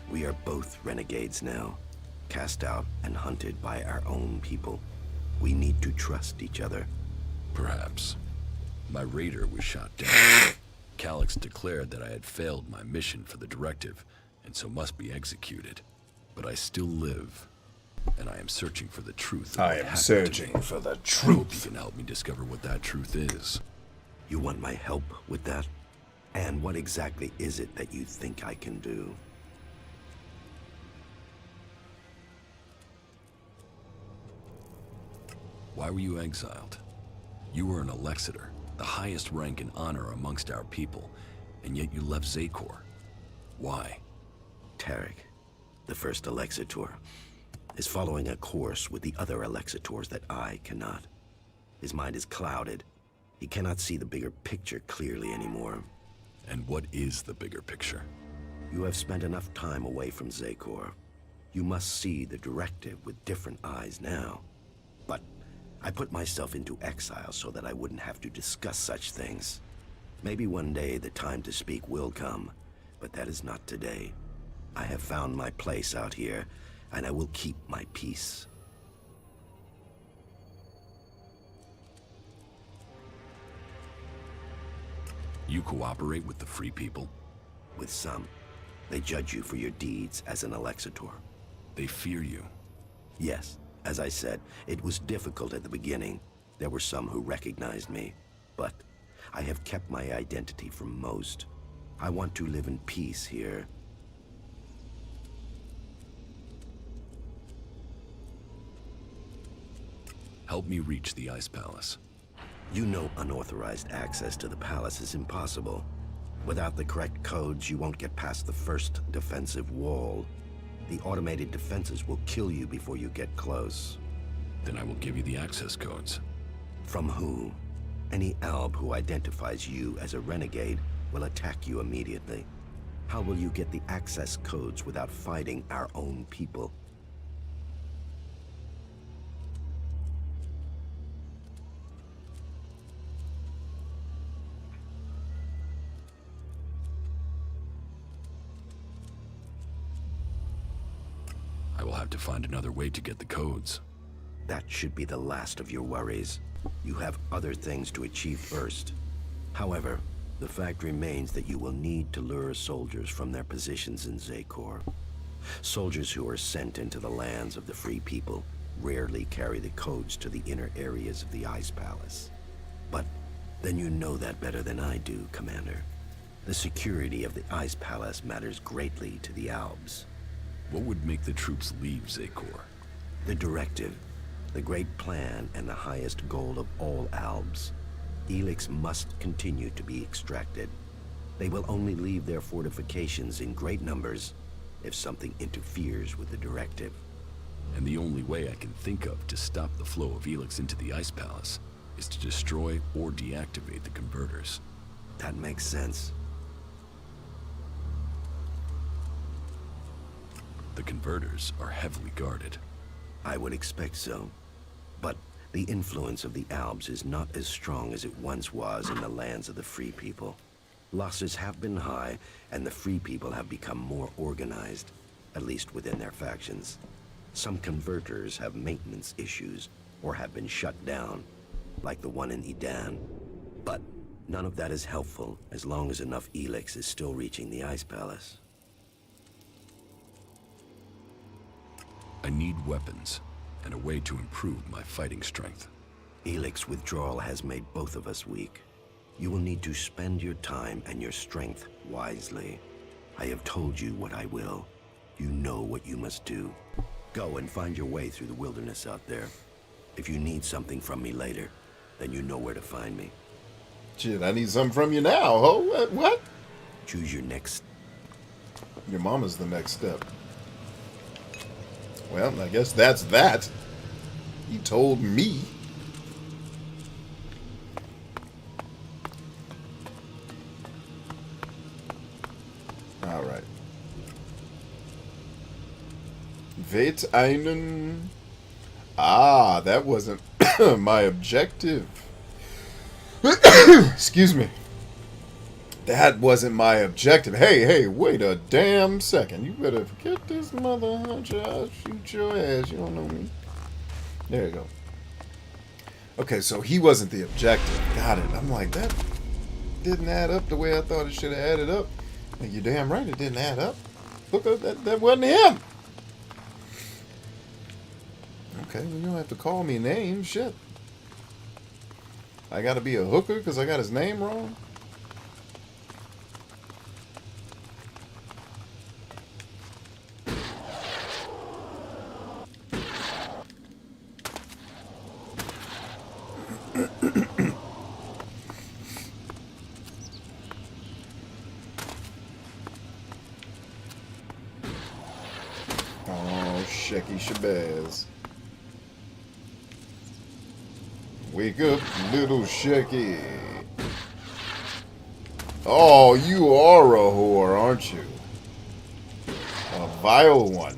We are both renegades now, cast out and hunted by our own people. We need to trust each other. Perhaps. My raider was shot down. Calyx declared that I had failed my mission for the directive, and so must be executed. But I still live, and I am searching for the truth. I am searching for the truth. I hope you can help me discover what that truth is. You want my help with that? And what exactly is it that you think I can do? Why were you exiled? You were an Alexator, the highest rank and honor amongst our people, and yet you left Zakor. Why? Tarek, the first Alexator, is following a course with the other Alexators that I cannot. His mind is clouded. He cannot see the bigger picture clearly anymore. And what is the bigger picture? You have spent enough time away from Zakor. You must see the directive with different eyes now. But I put myself into exile so that I wouldn't have to discuss such things. Maybe one day the time to speak will come, but that is not today. I have found my place out here, and I will keep my peace. You cooperate with the Free People? With some. They judge you for your deeds as an Alexator. They fear you? Yes. As I said, it was difficult at the beginning. There were some who recognized me, but I have kept my identity from most. I want to live in peace here. Help me reach the Ice Palace. You know unauthorized access to the palace is impossible. Without the correct codes, you won't get past the first defensive wall. The automated defenses will kill you before you get close. Then I will give you the access codes. From who? Any Alb who identifies you as a renegade will attack you immediately. How will you get the access codes without fighting our own people? I will have to find another way to get the codes. That should be the last of your worries. You have other things to achieve first. However, the fact remains that you will need to lure soldiers from their positions in Zakor. Soldiers who are sent into the lands of the Free People rarely carry the codes to the inner areas of the Ice Palace. But then you know that better than I do, Commander. The security of the Ice Palace matters greatly to the Albs. What would make the troops leave Zakor? The directive, the great plan, and the highest goal of all Albs. Elex must continue to be extracted. They will only leave their fortifications in great numbers if something interferes with the directive. And the only way I can think of to stop the flow of Elex into the Ice Palace is to destroy or deactivate the converters. That makes sense. The converters are heavily guarded. I would expect so. But the influence of the Albs is not as strong as it once was in the lands of the Free People. Losses have been high, and the Free People have become more organized, at least within their factions. Some converters have maintenance issues, or have been shut down, like the one in Edan. But none of that is helpful as long as enough Elex is still reaching the Ice Palace. I need weapons, and a way to improve my fighting strength. Elex withdrawal has made both of us weak. You will need to spend your time and your strength wisely. I have told you what I will. You know what you must do. Go and find your way through the wilderness out there. If you need something from me later, then you know where to find me. Shit, I need something from you now, ho. What? Choose your next... Your mama's the next step. Well, I guess that's that. He told me. All right. Wait einen. Ah, that wasn't my objective. Excuse me. That wasn't my objective. Hey, wait a damn second. You better forget this mother hunter. I'll shoot your ass. You don't know me. There you go. Okay, so he wasn't the objective. Got it. I'm like, that didn't add up the way I thought it should have added up. And you're damn right it didn't add up. Look, that wasn't him. Okay, well, you don't have to call me names. Shit. I gotta be a hooker because I got his name wrong? Oh, Shecky Shabazz. Wake up, little Shecky. Oh, you are a whore, aren't you? A vile one.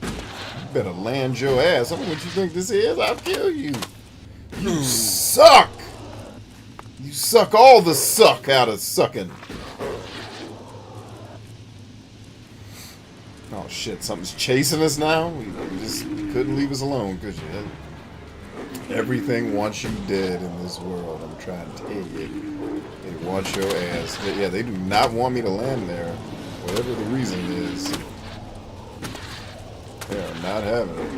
You better land your ass. I don't know what you think this is. I'll kill you. You suck. You suck all the suck out of sucking. Oh shit, something's chasing us now? We just couldn't leave us alone, could you? Everything wants you dead in this world, I'm trying to tell you. They want your ass. But yeah, they do not want me to land there. Whatever the reason is. They are not having it.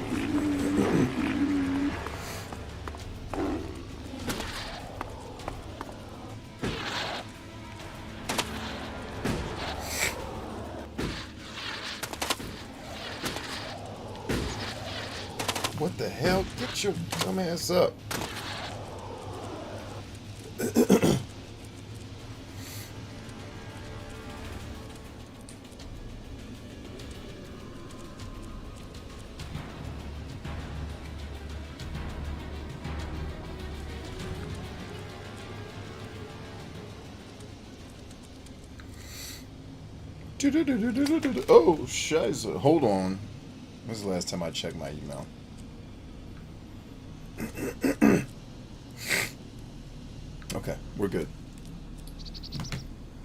What the hell? Get your dumb ass up. Oh, shiza. Hold on. When's the last time I checked my email? Okay, we're good.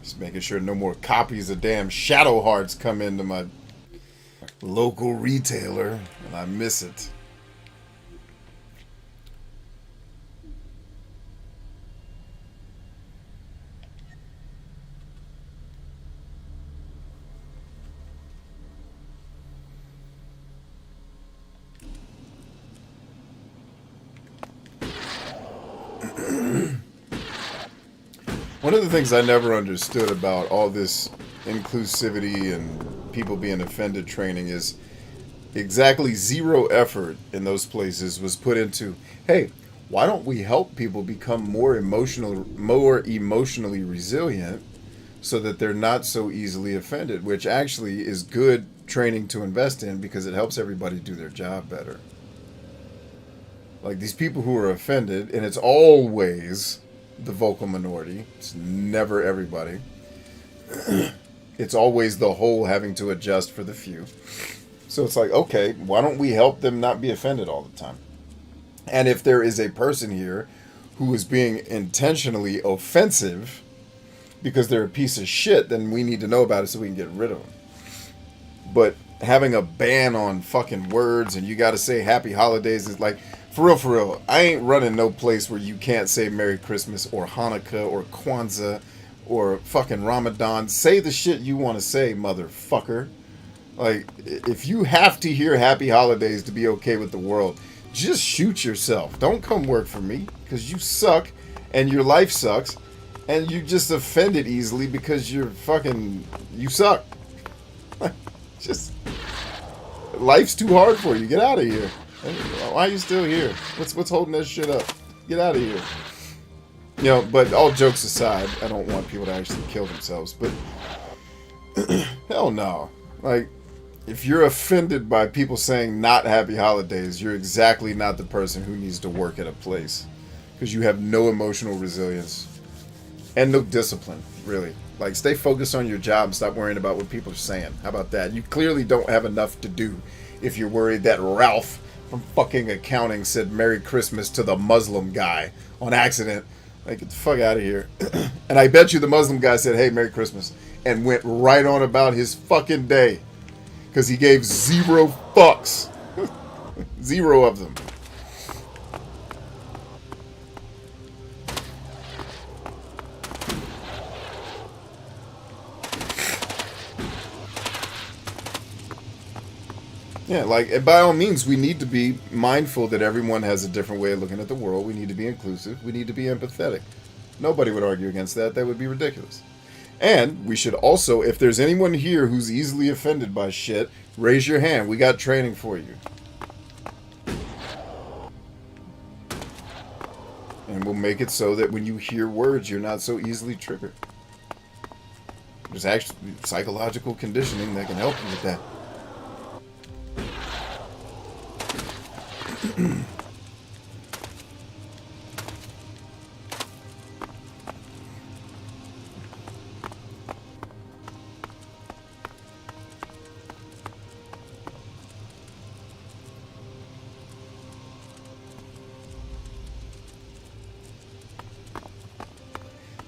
Just making sure no more copies of damn Shadow Hearts come into my local retailer and I miss it. One of the things I never understood about all this inclusivity and people being offended training is exactly zero effort in those places was put into, hey, why don't we help people become more emotionally resilient so that they're not so easily offended, which actually is good training to invest in because it helps everybody do their job better. Like these people who are offended, and it's always the vocal minority. It's never everybody. It's always the whole having to adjust for the few. So it's like, okay, why don't we help them not be offended all the time? And if there is a person here who is being intentionally offensive because they're a piece of shit, then we need to know about it so we can get rid of them. But having a ban on fucking words and you got to say happy holidays is like, for real, I ain't running no place where you can't say Merry Christmas or Hanukkah or Kwanzaa or fucking Ramadan. Say the shit you want to say, motherfucker. Like, if you have to hear happy holidays to be okay with the world, just shoot yourself. Don't come work for me because you suck and your life sucks and you just offended easily because you suck. Just, life's too hard for you. Get out of here. Why are you still here? What's holding that shit up? Get out of here. You know, but all jokes aside, I don't want people to actually kill themselves, but hell no. Like, if you're offended by people saying not happy holidays, you're exactly not the person who needs to work at a place. Because you have no emotional resilience and no discipline, really. Like, stay focused on your job and stop worrying about what people are saying. How about that? You clearly don't have enough to do if you're worried that Ralph from fucking accounting said Merry Christmas to the Muslim guy on accident. Like, get the fuck out of here. And I bet you the Muslim guy said, hey, Merry Christmas, and went right on about his fucking day. Because he gave 0 fucks. 0 of them. Yeah, like, by all means, we need to be mindful that everyone has a different way of looking at the world. We need to be inclusive. We need to be empathetic. Nobody would argue against that. That would be ridiculous. And we should also, if there's anyone here who's easily offended by shit, raise your hand. We got training for you. And we'll make it so that when you hear words, you're not so easily triggered. There's actually psychological conditioning that can help you with that.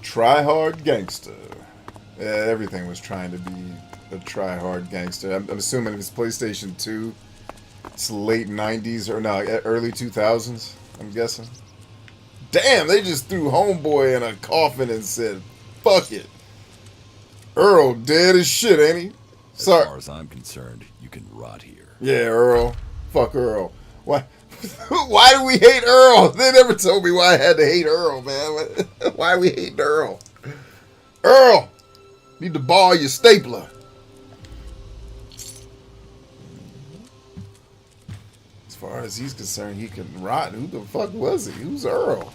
Try-hard gangster. Yeah, everything was trying to be a try-hard gangster. I'm assuming it was PlayStation 2. It's late 90s or no, early 2000s, I'm guessing. Damn, they just threw Homeboy in a coffin and said, fuck it. Earl dead as shit, ain't he? Sorry. As far as I'm concerned, you can rot here. Yeah, Earl. Fuck Earl. Why? Why do we hate Earl? They never told me why I had to hate Earl, man. Why are we hating Earl? Earl! Need to borrow your stapler. As far as he's concerned, he can rot. Who the fuck was he? Who's Earl?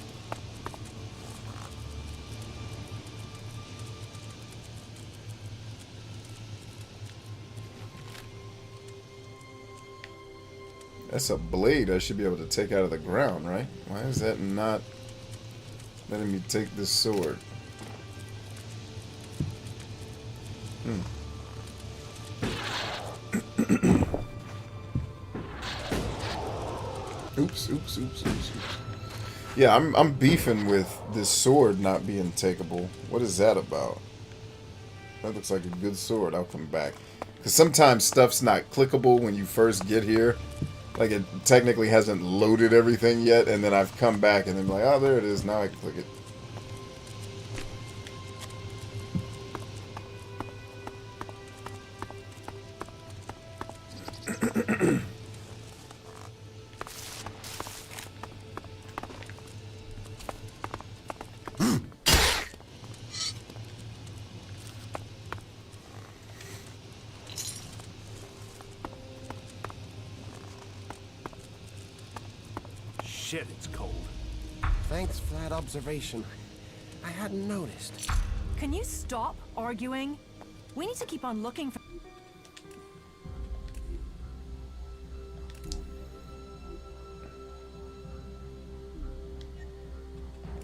That's a blade I should be able to take out of the ground, right? Why is that not letting me take this sword? Oops. Yeah, I'm beefing with this sword not being takeable. What is that about? That looks like a good sword. I'll come back. Because sometimes stuff's not clickable when you first get here. Like, it technically hasn't loaded everything yet, and then I've come back and then like, oh, there it is. Now I can click it. Shit, it's cold. Thanks for that observation. I hadn't noticed. Can you stop arguing? We need to keep on looking for...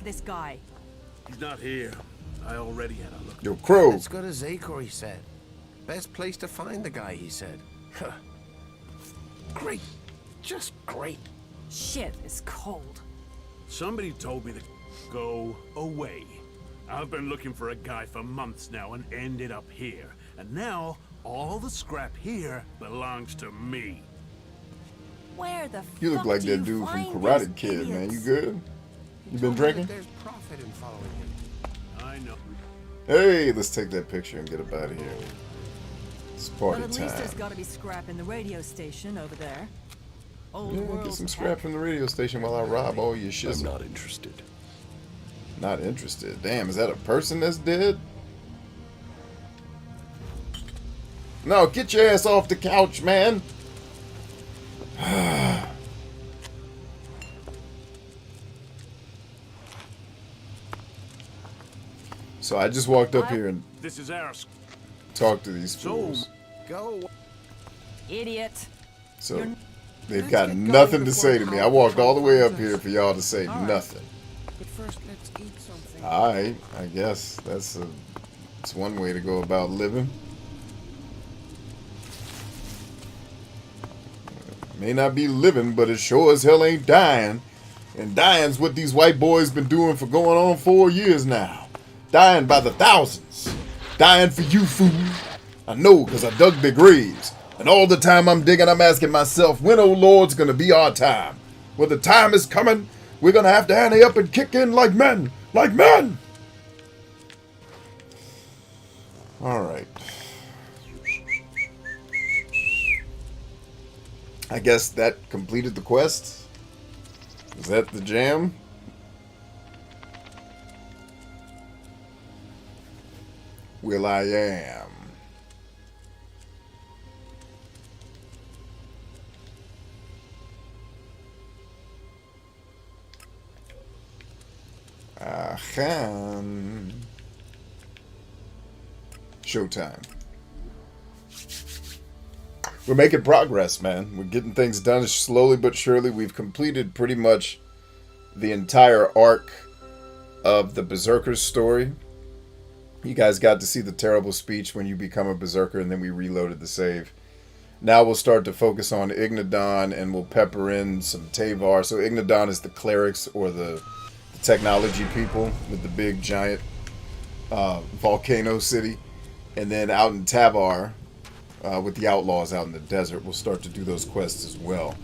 this guy. He's not here. I already had a look. Yo, Crow. Let's go to Zakor, he said. Best place to find the guy, he said. Huh. Great. Just great. Shit is cold. Somebody told me to go away. I've been looking for a guy for months now and ended up here. And now, all the scrap here belongs to me. Where the You look fuck like do that you dude from find Karate these Kid, man. You idiots? good? You been drinking? There's profit in following him. I know. Hey, let's take that picture and get up out of here. It's party But at least there's time. got to be scrap in the radio station over there. Old Yeah, world get some tech. scrap from the radio station while I rob all your I'm shizzle. not interested. Not interested. Damn, is that a person that's dead? No, get your ass off the couch, man. So I just walked up here and This is ours. talked to these fools. Go. Idiot. So You're- they've Let's got get nothing going to say to before me. I walked all the way up Trump here finds for y'all to say All right. nothing. But first, let's eat something. Alright, I guess that's one way to go about living. May not be living, but it sure as hell ain't dying. And dying's what these white boys been doing for going on 4 years now. Dying by the thousands. Dying for you, fool. I know, because I dug their graves. And all the time I'm digging, I'm asking myself, when, oh Lord's gonna be our time? When the time is coming, we're gonna have to ante up and kick in like men. Like men! Alright. I guess that completed the quest. Is that the jam? Will I am. Showtime. We're making progress, man. We're getting things done slowly but surely. We've completed pretty much the entire arc of the Berserkers story. You guys got to see the terrible speech when you become a Berserker, and then we reloaded the save. Now we'll start to focus on Ignadon, and we'll pepper in some Tavar. So Ignadon is the Clerics, or the technology people with the big giant volcano city. And then out in Tavar, with the Outlaws out in the desert, we'll start to do those quests as well.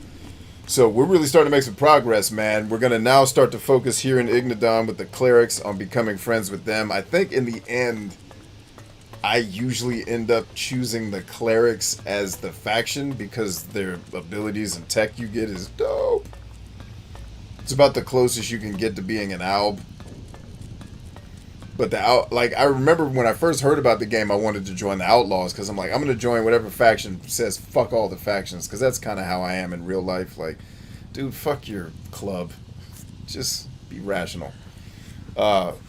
So we're really starting to make some progress, man. We're going to now start to focus here in Ignadon with the Clerics on becoming friends with them. I think in the end, I usually end up choosing the Clerics as the faction because their abilities and tech you get is dope. It's about the closest you can get to being an alb. But I remember when I first heard about the game, I wanted to join the Outlaws because I'm like, I'm going to join whatever faction says fuck all the factions, because that's kind of how I am in real life. Like, dude, fuck your club. Just be rational. But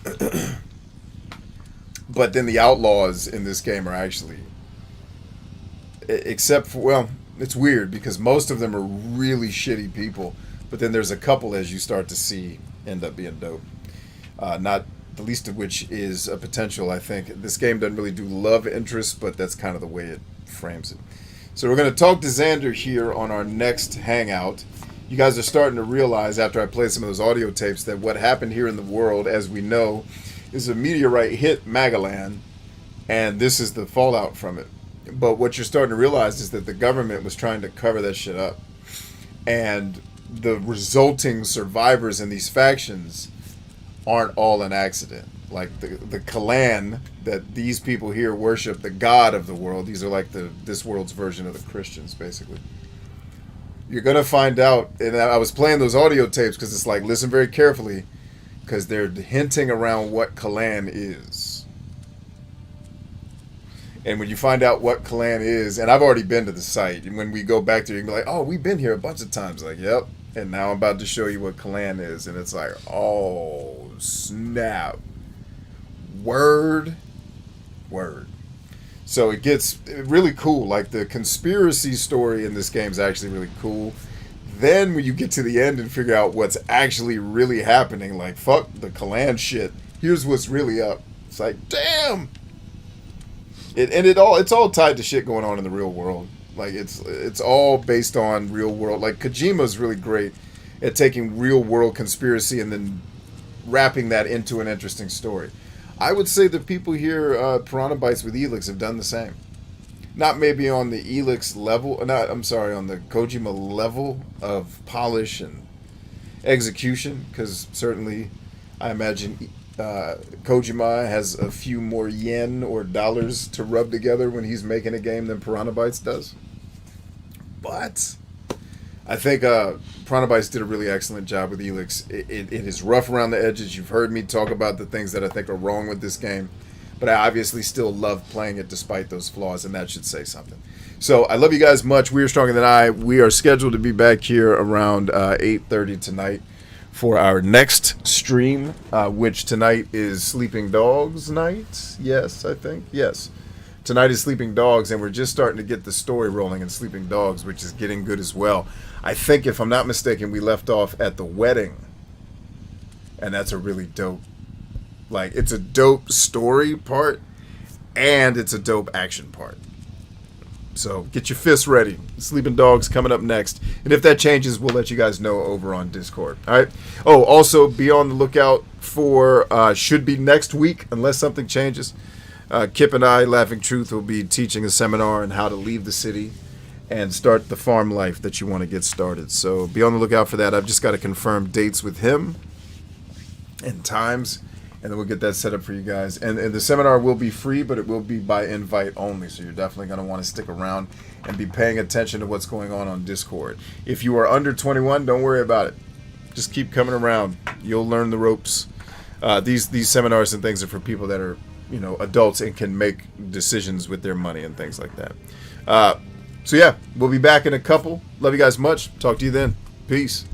then the Outlaws in this game are actually, except for, well, it's weird because most of them are really shitty people, but then there's a couple, as you start to see, end up being dope. Not the least of which is a potential, I think. This game doesn't really do love interest, but that's kind of the way it frames it. So we're going to talk to Xander here on our next hangout. You guys are starting to realize, after I played some of those audio tapes, that what happened here in the world, as we know, is a meteorite hit Magalan, and this is the fallout from it. But what you're starting to realize is that the government was trying to cover that shit up. And the resulting survivors in these factions aren't all an accident. Like the Calaan that these people here worship, the god of the world. These are like this world's version of the Christians, basically. You're going to find out, and I was playing those audio tapes because it's like, listen very carefully, because they're hinting around what Calaan is. And when you find out what Calaan is, and I've already been to the site, and when we go back there, you can be like, oh, we've been here a bunch of times. Like, yep. And now I'm about to show you what Calaan is. And it's like, oh, snap. Word. So it gets really cool. Like, the conspiracy story in this game is actually really cool. Then when you get to the end and figure out what's actually really happening, like, fuck the Calaan shit. Here's what's really up. It's like, damn. It's all tied to shit going on in the real world. Like, it's all based on real world. Like, Kojima's really great at taking real world conspiracy and then wrapping that into an interesting story. I would say the people here, Piranha Bytes with Elex, have done the same. Not maybe on the Elex level, on the Kojima level of polish and execution, because certainly I imagine Kojima has a few more yen or dollars to rub together when he's making a game than Piranha Bytes does. But I think Piranha Bytes did a really excellent job with Elex. It is rough around the edges. You've heard me talk about the things that I think are wrong with this game, but I obviously still love playing it despite those flaws, and that should say something. So I love you guys much. We are Stronger Than I. We are scheduled to be back here around 8:30 tonight for our next stream, which tonight is Sleeping Dogs night. Yes, I think. Yes. Tonight is Sleeping Dogs, and we're just starting to get the story rolling in Sleeping Dogs, which is getting good as well. I think, if I'm not mistaken, we left off at the wedding, and that's a really dope, like, it's a dope story part, and it's a dope action part. So get your fists ready. Sleeping Dogs coming up next. And if that changes, we'll let you guys know over on Discord. All right. Oh, also be on the lookout for, should be next week, unless something changes. Kip and I, Laughing Truth, will be teaching a seminar on how to leave the city and start the farm life that you want to get started. So be on the lookout for that. I've just got to confirm dates with him and times. and then we'll get that set up for you guys. And the seminar will be free, but it will be by invite only, so you're definitely going to want to stick around and be paying attention to what's going on Discord. If you are under 21, don't worry about it. Just keep coming around. You'll learn the ropes. These seminars and things are for people that are, you know, adults and can make decisions with their money and things like that. So yeah, we'll be back in a couple. Love you guys much. Talk to you then. Peace.